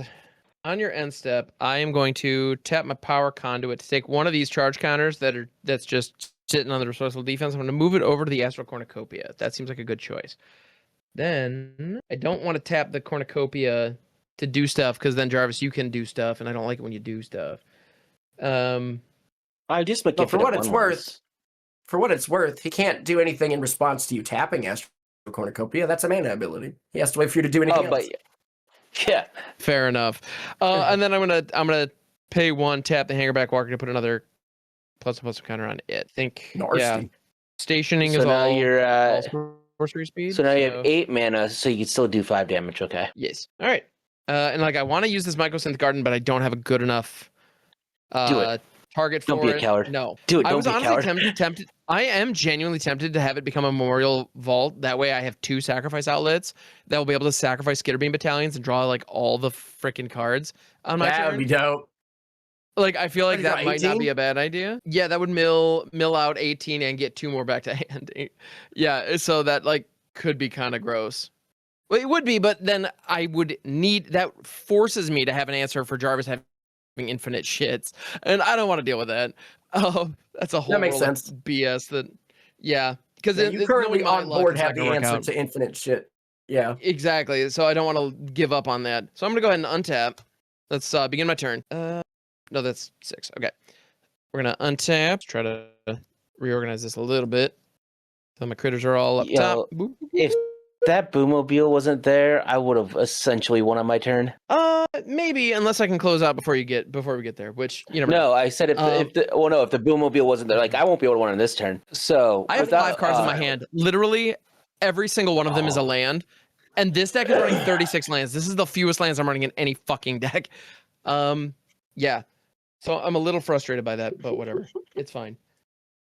on your end step, I am going to tap my power conduit to take one of these charge counters that's just sitting on the resourceful defense. I'm going to move it over to the Astral Cornucopia. That seems like a good choice. Then I don't want to tap the Cornucopia to do stuff because then Jarvis, you can do stuff, and I don't like it when you do stuff. I just make it for what it's worth. for what it's worth, he can't do anything in response to you tapping Astral Cornucopia. That's a mana ability. He has to wait for you to do anything else. Yeah, fair enough. And then I'm gonna pay 1, tap the Hangerback Walker to put another +1/+1 counter on it. I think Nasty. Stationing so is now all. you're All sorcery speed. So now you have 8 mana, so you can still do 5 damage. Okay. Yes. All right. And like I want to use this Mycosynth Garden, but I don't have a good enough Do it. target for it. Don't be a coward. No. Do it. I Don't was be a honestly coward. tempted. I am genuinely tempted to have it become a Memorial Vault. That way I have 2 sacrifice outlets that will be able to sacrifice Skitterbeam battalions and draw like all the freaking cards on my turn. That would be dope. Like I feel like What, that might not be a bad idea. Yeah, that would mill out 18 and get 2 more back to hand. Yeah, so that like could be kind of gross. Well, it would be, but then I would need that forces me to have an answer for Jarvis having infinite shits, and I don't want to deal with that. That's a whole makes sense. BS. Because you currently on board have the answer to infinite shit. Yeah, exactly. So I don't want to give up on that. So I'm gonna go ahead and untap. Let's begin my turn. No, that's 6. Okay, we're gonna untap. Try to reorganize this a little bit. So my critters are all up top. If that Boomobile wasn't there, I would have essentially won on my turn. Maybe, unless I can close out before we get there, which you never know. No, I said if the Boomobile wasn't there, like I won't be able to win on this turn. So I have 5 cards in my hand. Literally, every single one of them is a land, and this deck is running 36 lands. This is the fewest lands I'm running in any fucking deck. Yeah. So I'm a little frustrated by that, but whatever. It's fine.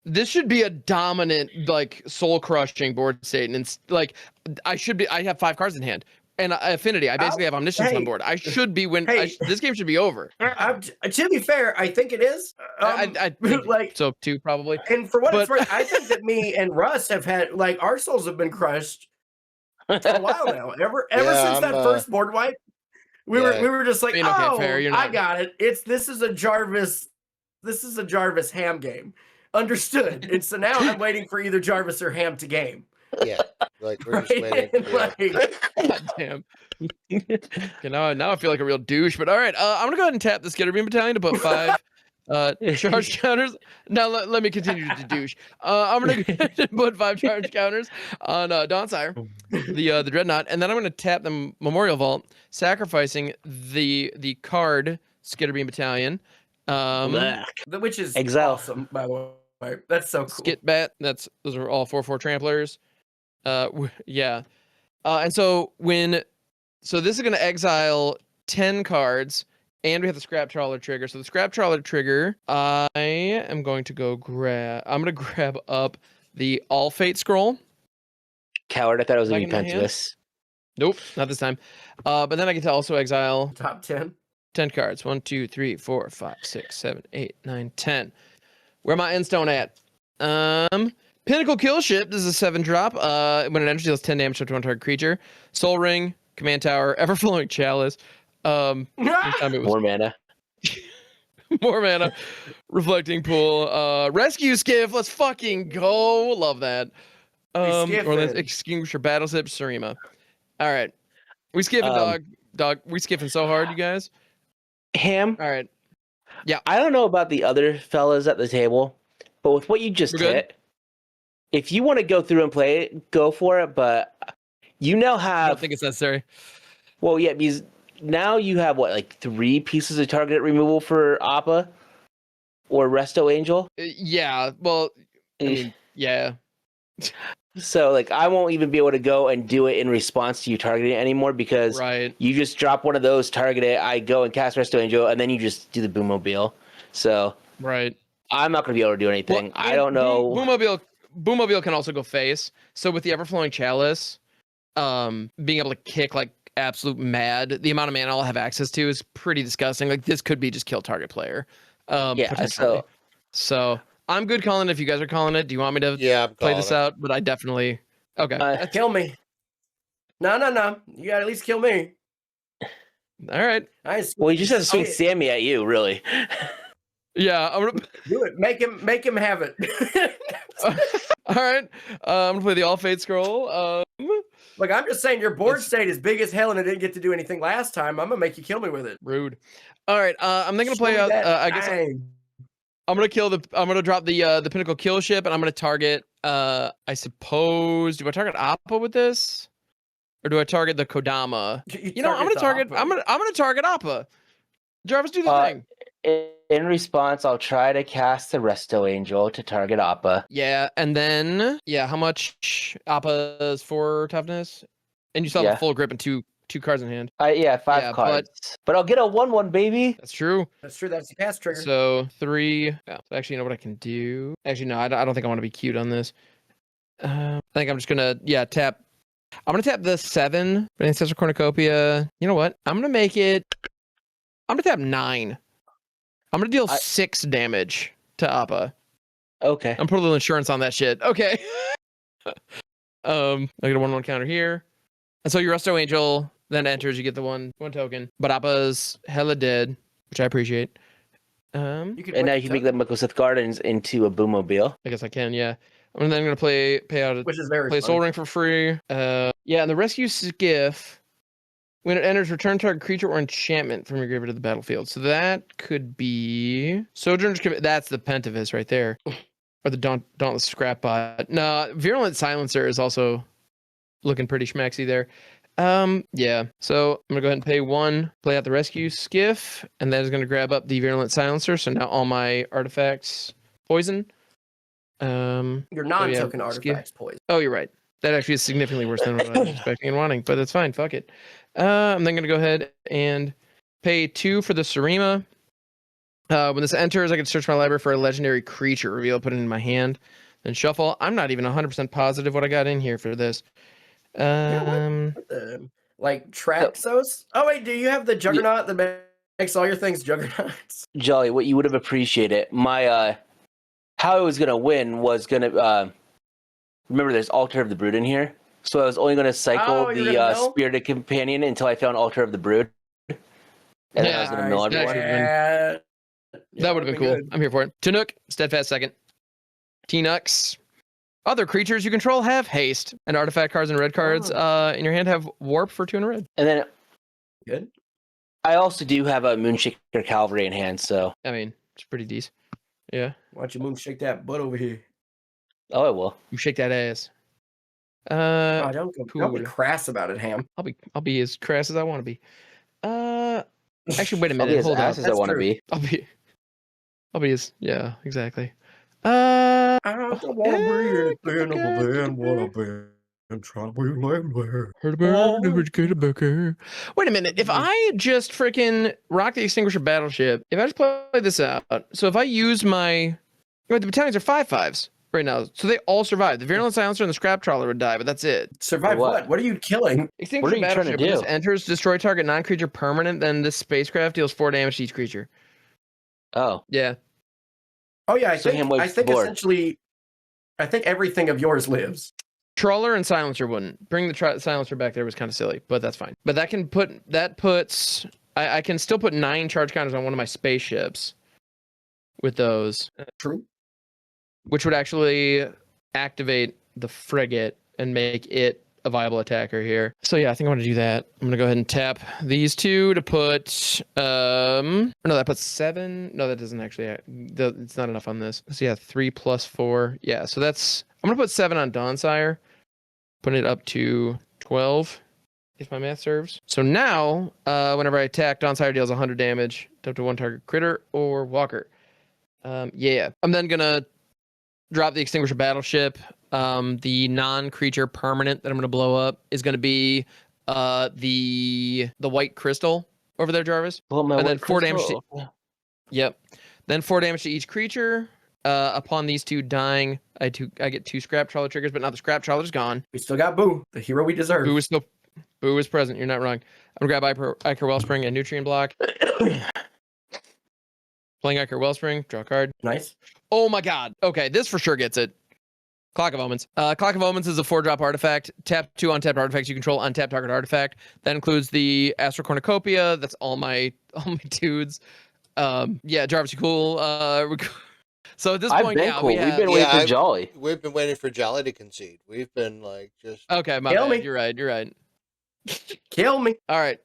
This should be a dominant, like, soul-crushing board state, and it's like I have 5 cards in hand. And Affinity, I basically have Omniscience on board. I should be this game should be over. To be fair, I think it is. I think like so too, probably. And for what it's worth, I think that me and Russ have had like our souls have been crushed for a while now. Ever since that first board wipe, we were just like, I got it. This is a Jarvis Ham game. Understood. And so now I'm waiting for either Jarvis or Ham to game. Yeah, like we're just waiting. God damn. Okay, now I feel like a real douche. But all right, I'm gonna go ahead and tap the Skitterbeam Battalion to put 5 charge counters. Now let me continue to douche. I'm gonna go ahead and put 5 charge counters on Dawnsire, the Dreadnought, and then I'm gonna tap the Memorial Vault, sacrificing the card Skitterbeam Battalion. Which is Exile. Awesome, by the way. That's so cool. Skitbat. Those are all 4/4 tramplers. Yeah. And so this is going to exile 10 cards, and we have the Scrap Trawler trigger. So the Scrap Trawler trigger, I am going to go I'm going to grab up the All Fate Scroll. Coward, I thought it was going to be Pensius. Nope, not this time. But then I get to also exile top 10 cards. 1, 2, 3, 4, 5, 6, 7, 8, 9, 10. Where am I endstone at? Pinnacle Kill Ship. This is a 7-drop. When it enters, deals 10 damage to one target creature. Soul Ring, Command Tower, Everflowing Chalice. More mana. More mana. Reflecting Pool. Rescue Skiff. Let's fucking go. Love that. Or let's Extinguisher Battleship, Sarima. All right. We skipping, dog. We skipping so hard, you guys. Ham. All right. Yeah. I don't know about the other fellas at the table, but with what you just hit, if you want to go through and play it, go for it. But you now have. I don't think it's necessary. Well, yeah, because now you have like 3 pieces of target removal for Appa or Resto Angel. Yeah. Well, I mean, yeah. So like I won't even be able to go and do it in response to you targeting it anymore because you just drop one of those, target it, I go and cast Resto Angel, and then you just do the Boomobile. So I'm not going to be able to do anything. Well, I don't know. Boomobile can also go face. So with the Everflowing Chalice, being able to kick like absolute mad, the amount of mana I'll have access to is pretty disgusting. Like this could be just kill target player. So I'm good calling it if you guys are calling it. Do you want me to play this out? But I definitely... Okay. Kill me. No. You gotta at least kill me. All right. Well, he just has to swing Sami at you, really. Yeah, I'm gonna... Do it. Make him have it. All right. I'm gonna play the All Fate Scroll. Look, I'm just saying your board state is big as hell and it didn't get to do anything last time. I'm gonna make you kill me with it. Rude. All right. I'm then gonna play out... I guess... I'm gonna drop the pinnacle kill ship, and I'm gonna target. I suppose. Do I target Appa with this, or do I target the Kodama? I'm gonna target Appa. Jarvis, do the thing. In response, I'll try to cast the Resto Angel to target Appa. Yeah, and then how much Appa's for toughness? And you still have a full grip and two cards in hand. 5 cards. But I'll get a 1/1, baby. That's true. That's true. That's a cast trigger. So 3. Yeah. Actually, you know what I can do? Actually, no, I don't think I want to be cute on this. I think I'm just gonna tap. I'm gonna tap the 7 Ancestral Cornucopia. You know what? I'm gonna tap 9. I'm gonna deal 6 damage to Appa. Okay. I'm putting a little insurance on that shit. Okay. I get a 1/1 counter here. And so your Resto Angel then enters, you get the one token. But Appa's hella dead, which I appreciate. And now you can make the Micosith Gardens into a Boomobile. I guess I can, yeah. And then I'm gonna pay out which is very play fun. Soul Ring for free. And the Rescue Skiff. When it enters, return target creature or enchantment from your graveyard to the battlefield. So that could be Sojourner's. That's the Pentavis right there, or the Dauntless Scrapbot. No, Virulent Silencer is also looking pretty schmaxy there. So I'm gonna go ahead and pay 1, play out the Rescue Skiff, and that is gonna grab up the Virulent Silencer. So now all my artifacts poison. Your non-token artifacts poison. Oh, you're right. That actually is significantly worse than what I was expecting and wanting, but that's fine. Fuck it. I'm then gonna go ahead and pay 2 for the Sarima. When this enters, I can search my library for a legendary creature, reveal, put it in my hand, then shuffle. I'm not even 100% positive what I got in here for this. Like Traxos? Oh wait, do you have the Juggernaut that makes all your things Juggernauts? Jolly, what you would have appreciated. My how I was gonna win was gonna remember there's Altar of the Brood in here. So I was only gonna cycle the Spirited Companion until I found Altar of the Brood. And then I was gonna mill everyone. That would have been cool. Good. I'm here for it. Tanook, Steadfast second. T-Nux. Other creatures you control have haste, and artifact cards and red cards in your hand have warp for 2 and a red. And then good. I also do have a Moonshaker Cavalry in hand, so I mean it's pretty decent. Yeah. Why don't you moonshake that butt over here? Oh, I will. You shake that ass. Don't be crass about it, Ham. I'll be as crass as I want to be. Actually, wait a minute. I'll be as ass as I want to be. I'll be as exactly. I don't want to be anything other than what I've been trying to be lately. Wait a minute. If I just freaking rock the Extinguisher Battleship, if I just play this out, so if I use the battalions are 5/5s right now, so they all survive. The Virulent Silencer and the Scrap Trawler would die, but that's it. Survive what? What are you killing? Extinguisher Battleship, when this enters, destroy target non-creature permanent, then this spacecraft deals 4 damage to each creature. Oh. Yeah. Oh yeah, I think essentially, I think everything of yours lives. Trawler and Silencer wouldn't. Bring the Silencer back there was kind of silly, but that's fine. But I can still put 9 charge counters on one of my spaceships with those. True. Which would actually activate the frigate and make it a viable attacker here. So yeah, I think I want to do that. I'm gonna go ahead and tap these 2 to put that puts 7. No, that doesn't actually it's not enough on this. So yeah, 3 + 4. Yeah, so I'm gonna put 7 on Dawnsire, putting it up to 12 if my math serves. So now whenever I attack, Dawnsire deals 100 damage up to 1 target critter or walker. I'm then gonna drop the Extinguisher Battleship. The non-creature permanent that I'm going to blow up is going to be the white crystal over there, Jarvis. And then 4 damage Yep. Then 4 damage to each creature. Upon these 2 dying, I get 2 Scrap Trawler triggers, but now the Scrap Trawler's gone. We still got Boo, the hero we deserve. Boo is present. You're not wrong. I'm going to grab Ichor Wellspring and Nutrient Block. Playing Ichor Wellspring, draw a card. Nice. Oh my god. Okay, this for sure gets it. Clock of Omens. Clock of Omens is a 4-drop artifact. Tap 2 untapped artifacts you control, untap target artifact. That includes the Astral Cornucopia. That's all my dudes. Jarvis, you cool? So at this point, cool. We've been waiting for Jolly. We've been waiting for Jolly to concede. We've been just okay. My bad. You're right. Kill me. All right.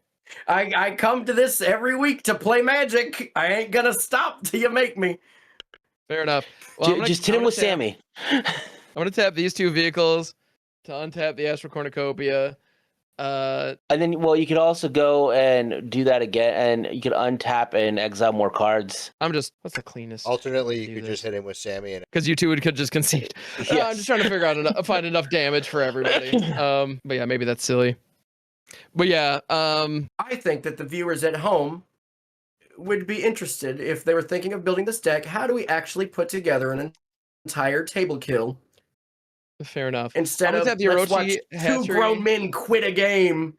I come to this every week to play Magic. I ain't gonna stop till you make me. Fair enough. Well, just hit him with Sami. I'm gonna tap these 2 vehicles to untap the Astral Cornucopia. And then, well, you could also go and do that again, and you could untap and exile more cards. What's the cleanest? Alternately, you could just hit him with Sami, and because you 2 could just concede. Yes. I'm just trying to figure out find enough damage for everybody. But yeah, maybe that's silly. But yeah, I think that the viewers at home would be interested if they were thinking of building this deck. How do we actually put together an entire table kill? Fair enough. Instead of the let's watch hatchery. 2 grown men quit a game.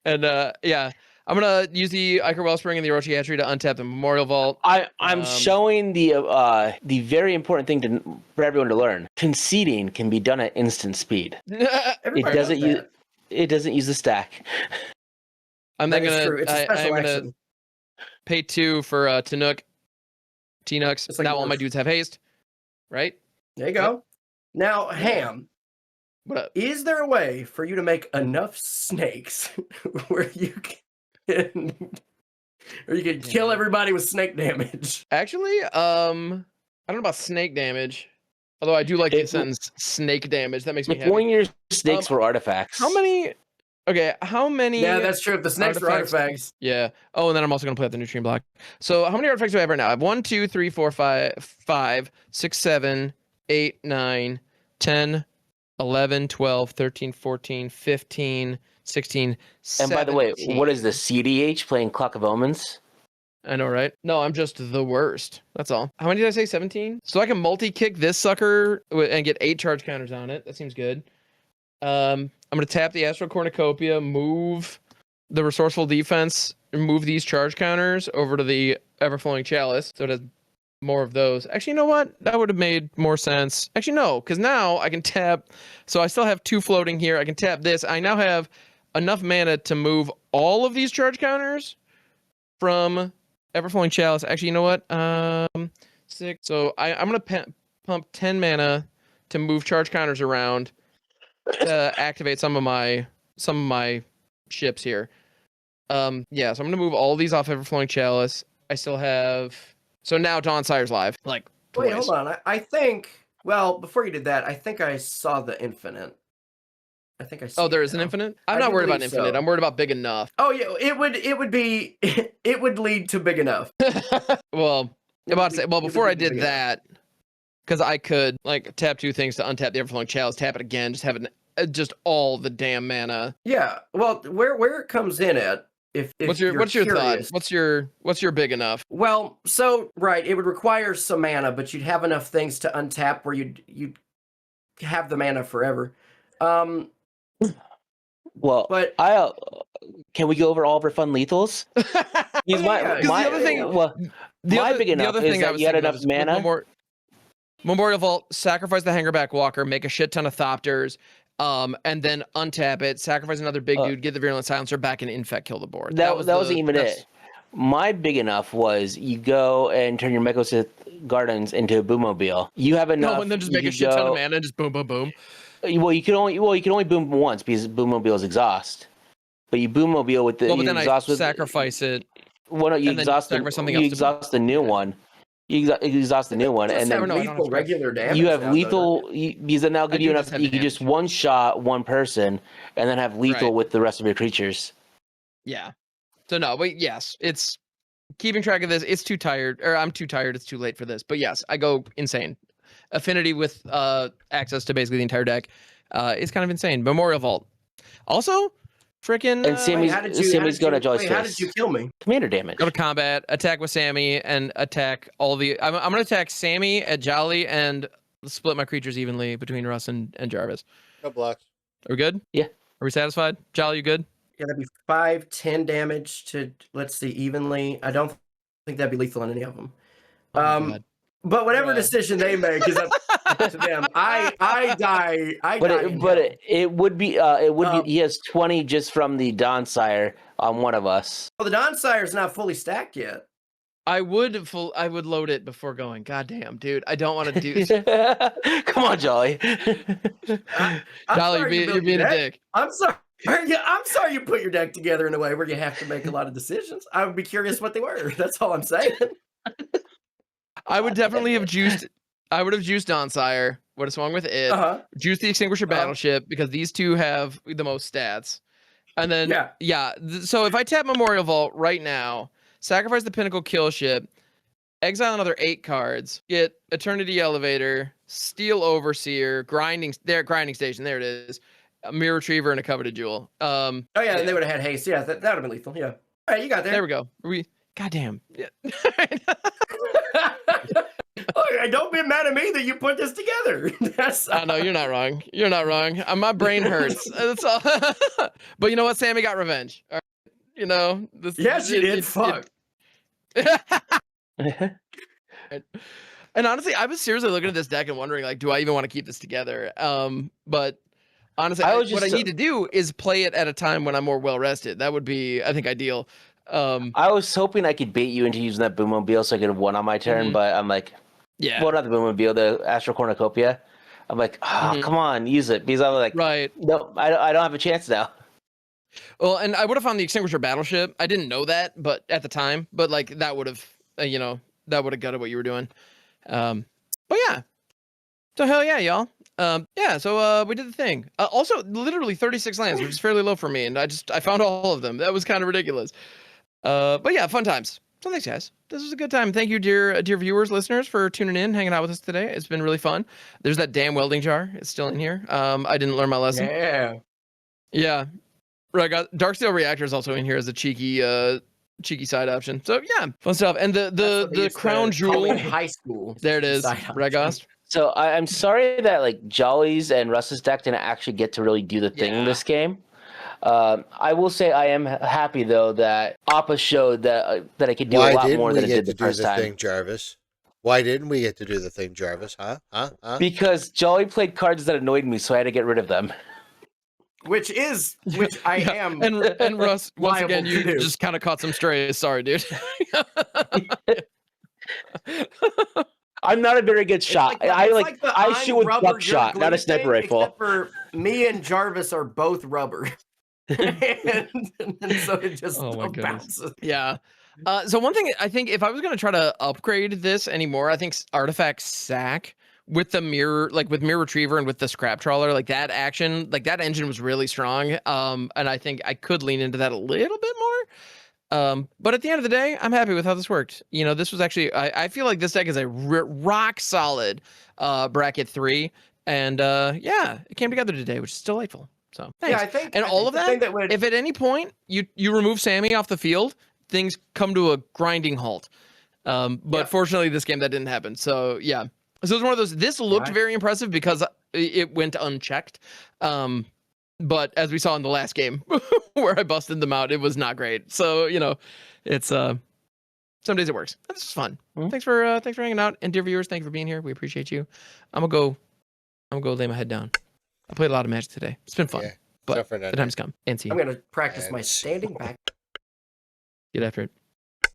And yeah, I'm gonna use the Ichor Wellspring and the Orochi Hatchery to untap the Memorial Vault. I'm showing the very important thing for everyone to learn. Conceding can be done at instant speed. It doesn't use the stack. I'm then gonna. True. It's a special I'm gonna action. pay 2 for Tanook, T-Nux. It's like now all my dudes have haste, right? There you go. Now, Ham, What up? is there a way for you to make enough snakes where you can kill everybody with snake damage? Actually, I don't know about snake damage. Although I do like the sentence snake damage. That makes me happy. When your snakes were artifacts. How many? Okay, how many? Yeah, that's true. If the snakes were artifacts. Yeah. Oh, and then I'm also gonna play out the nutrient block. So how many artifacts do I have right now? I have 1, 2, 3, 4, 5, 6, 7, 8, 9, 10, 11, 12, 13, 14, 15, 16, 17. And by the way, what is the CDH playing Clock of Omens? I know, right? No, I'm just the worst. That's all. How many did I say? 17? So I can multi-kick this sucker and get 8 charge counters on it. That seems good. I'm going to tap the Astral Cornucopia, move the Resourceful Defense, and move these charge counters over to the Everflowing Chalice, so it has more of those. Actually, you know what? That would have made more sense. Actually, no, because now I can tap. So I still have 2 floating here. I can tap this. I now have enough mana to move all of these charge counters from Everflowing Chalice. Actually, you know what? 6. So I'm going to pump 10 mana to move charge counters around to activate some of my ships here. Yeah, so I'm going to move all these off Everflowing Chalice. I still have... So now Dawnsire's live. Like, twice. Wait, hold on. I think... Well, before you did that, I think I saw the infinite. I think I see. Oh, there is an infinite? I'm not worried about infinite. I'm worried about big enough. Oh yeah, it would lead to big enough. Well, before I did that, because I could like tap 2 things to untap the Everflowing Chalice, tap it again, just have just all the damn mana. Yeah. Well, where it comes in at, if what's your thought? What's your big enough? Well, so right, it would require some mana, but you'd have enough things to untap where you'd have the mana forever. Well, but can we go over all of our fun lethals? My big enough is that you had enough mana. Memorial Vault, sacrifice the Hangerback Walker, make a shit ton of Thopters, and then untap it, sacrifice another big dude, get the Virulent Silencer back, and infect kill the board. That wasn't even it. My big enough was you go and turn your Mechosith Gardens into a Boommobile. You have enough. No, and then just make a shit ton of mana and just boom, boom, boom. Well, you can only boom once because Boommobile's exhaust. But you Boommobile with the sacrifice it. Well, no, you exhaust the new one. You exhaust the new one, and then lethal regular damage. You have lethal because then that'll give you enough. You can just one shot one person, and then have lethal with the rest of your creatures. Yeah. So no, but yes, it's keeping track of this. It's too tired, or I'm too tired. It's too late for this. But yes, I go insane. Affinity with access to basically the entire deck is kind of insane. Memorial Vault. Also, freaking... And Sami's going to Jolly Fist. How did you kill me? Commander damage. Go to combat, attack with Sami, and attack all the... I'm going to attack Sami at Jolly and split my creatures evenly between Russ and Jarvis. No blocks. Are we good? Yeah. Are we satisfied? Jolly, you good? Yeah, that'd be 5, 10 damage to, let's see, evenly. I don't think that'd be lethal on any of them. But whatever decision they make is up to them. I die. But it would be he has 20 just from the Dawnsiire on one of us. Well, the Dawnsire's not fully stacked yet. I would load it before going. God damn, dude. I don't want to do this. Come on, Jolly. Jolly, you're being a dick. I'm sorry. I'm sorry you put your deck together in a way where you have to make a lot of decisions. I would be curious what they were. That's all I'm saying. I would definitely have juiced. I would have juiced Dawn-Sire. Would have swung with it. Juiced the Extinguisher Battleship because these two have the most stats. And then so if I tap Memorial Vault right now, sacrifice the Pinnacle Kill Ship, exile another 8 cards, get Eternity Elevator, Steel Overseer, Grinding Station. There it is. A Mirror Retriever and a Coveted Jewel. And they would have had haste. Yeah, that would have been lethal. Yeah. All right, you got there. There we go. Goddamn. Yeah. Don't be mad at me that you put this together. I know you're not wrong. You're not wrong. My brain hurts. That's all. But you know what? Sami got revenge. All right. You know. She did. Fuck. And honestly, I was seriously looking at this deck and wondering, like, do I even want to keep this together? But honestly, what I need to do is play it at a time when I'm more well rested. That would be, I think, ideal. I was hoping I could bait you into using that Boommobile so I could have won on my turn, but I'm like, well, not the Boommobile, the Astral Cornucopia. I'm like, come on, use it. Because I'm like, no, I don't have a chance now. Well, and I would have found the Extinguisher Battleship. I didn't know that, but at the time, but like that would have, that would have gutted what you were doing. But yeah. So hell yeah, y'all. So we did the thing. Also, literally 36 lands, which is fairly low for me, and I found all of them. That was kind of ridiculous. But yeah, fun times. So thanks, guys. This was a good time. Thank you, dear viewers, listeners, for tuning in, hanging out with us today. It's been really fun. There's that damn welding jar. It's still in here. I didn't learn my lesson. Yeah. Right. Darksteel Reactor is also in here as a cheeky side option. So yeah, fun stuff. And the crown jewel. High school. There it is. Regost. So I'm sorry that like Jolly's and Russ's deck didn't actually get to really do the thing in this game. I will say I am happy though that Appa showed that I could do a lot more than it did the first time. Thing, Jarvis? Why didn't we get to do the thing, Jarvis? Huh? Because Jolly played cards that annoyed me, so I had to get rid of them. Which I am. And Russ, once again, you just kind of caught some strays. Sorry, dude. I'm not a very good shot. I shoot with buckshot, not a sniper rifle. Except for me and Jarvis are both rubber. and so it just bounces. Yeah. So one thing I think if I was going to try to upgrade this anymore, I think Artifact Sack with the mirror, like with Mirror Retriever and with the Scrap Trawler, like that action, like that engine was really strong. And I think I could lean into that a little bit more. But at the end of the day, I'm happy with how this worked. This was actually, I feel like this deck is a rock solid bracket 3. And it came together today, which is delightful. So thanks. Yeah, I think, and all of that, if at any point you remove Sami off the field, things come to a grinding halt. But fortunately, this game that didn't happen. So yeah. So it's one of those. This looked very impressive because it went unchecked. But as we saw in the last game where I busted them out, it was not great. So it's some days it works. This is fun. Thanks for hanging out, and dear viewers, thank you for being here. We appreciate you. I'm gonna go lay my head down. I played a lot of Magic today. It's been fun, but the time's come. And see. I'm gonna practice my standing back. Get after it.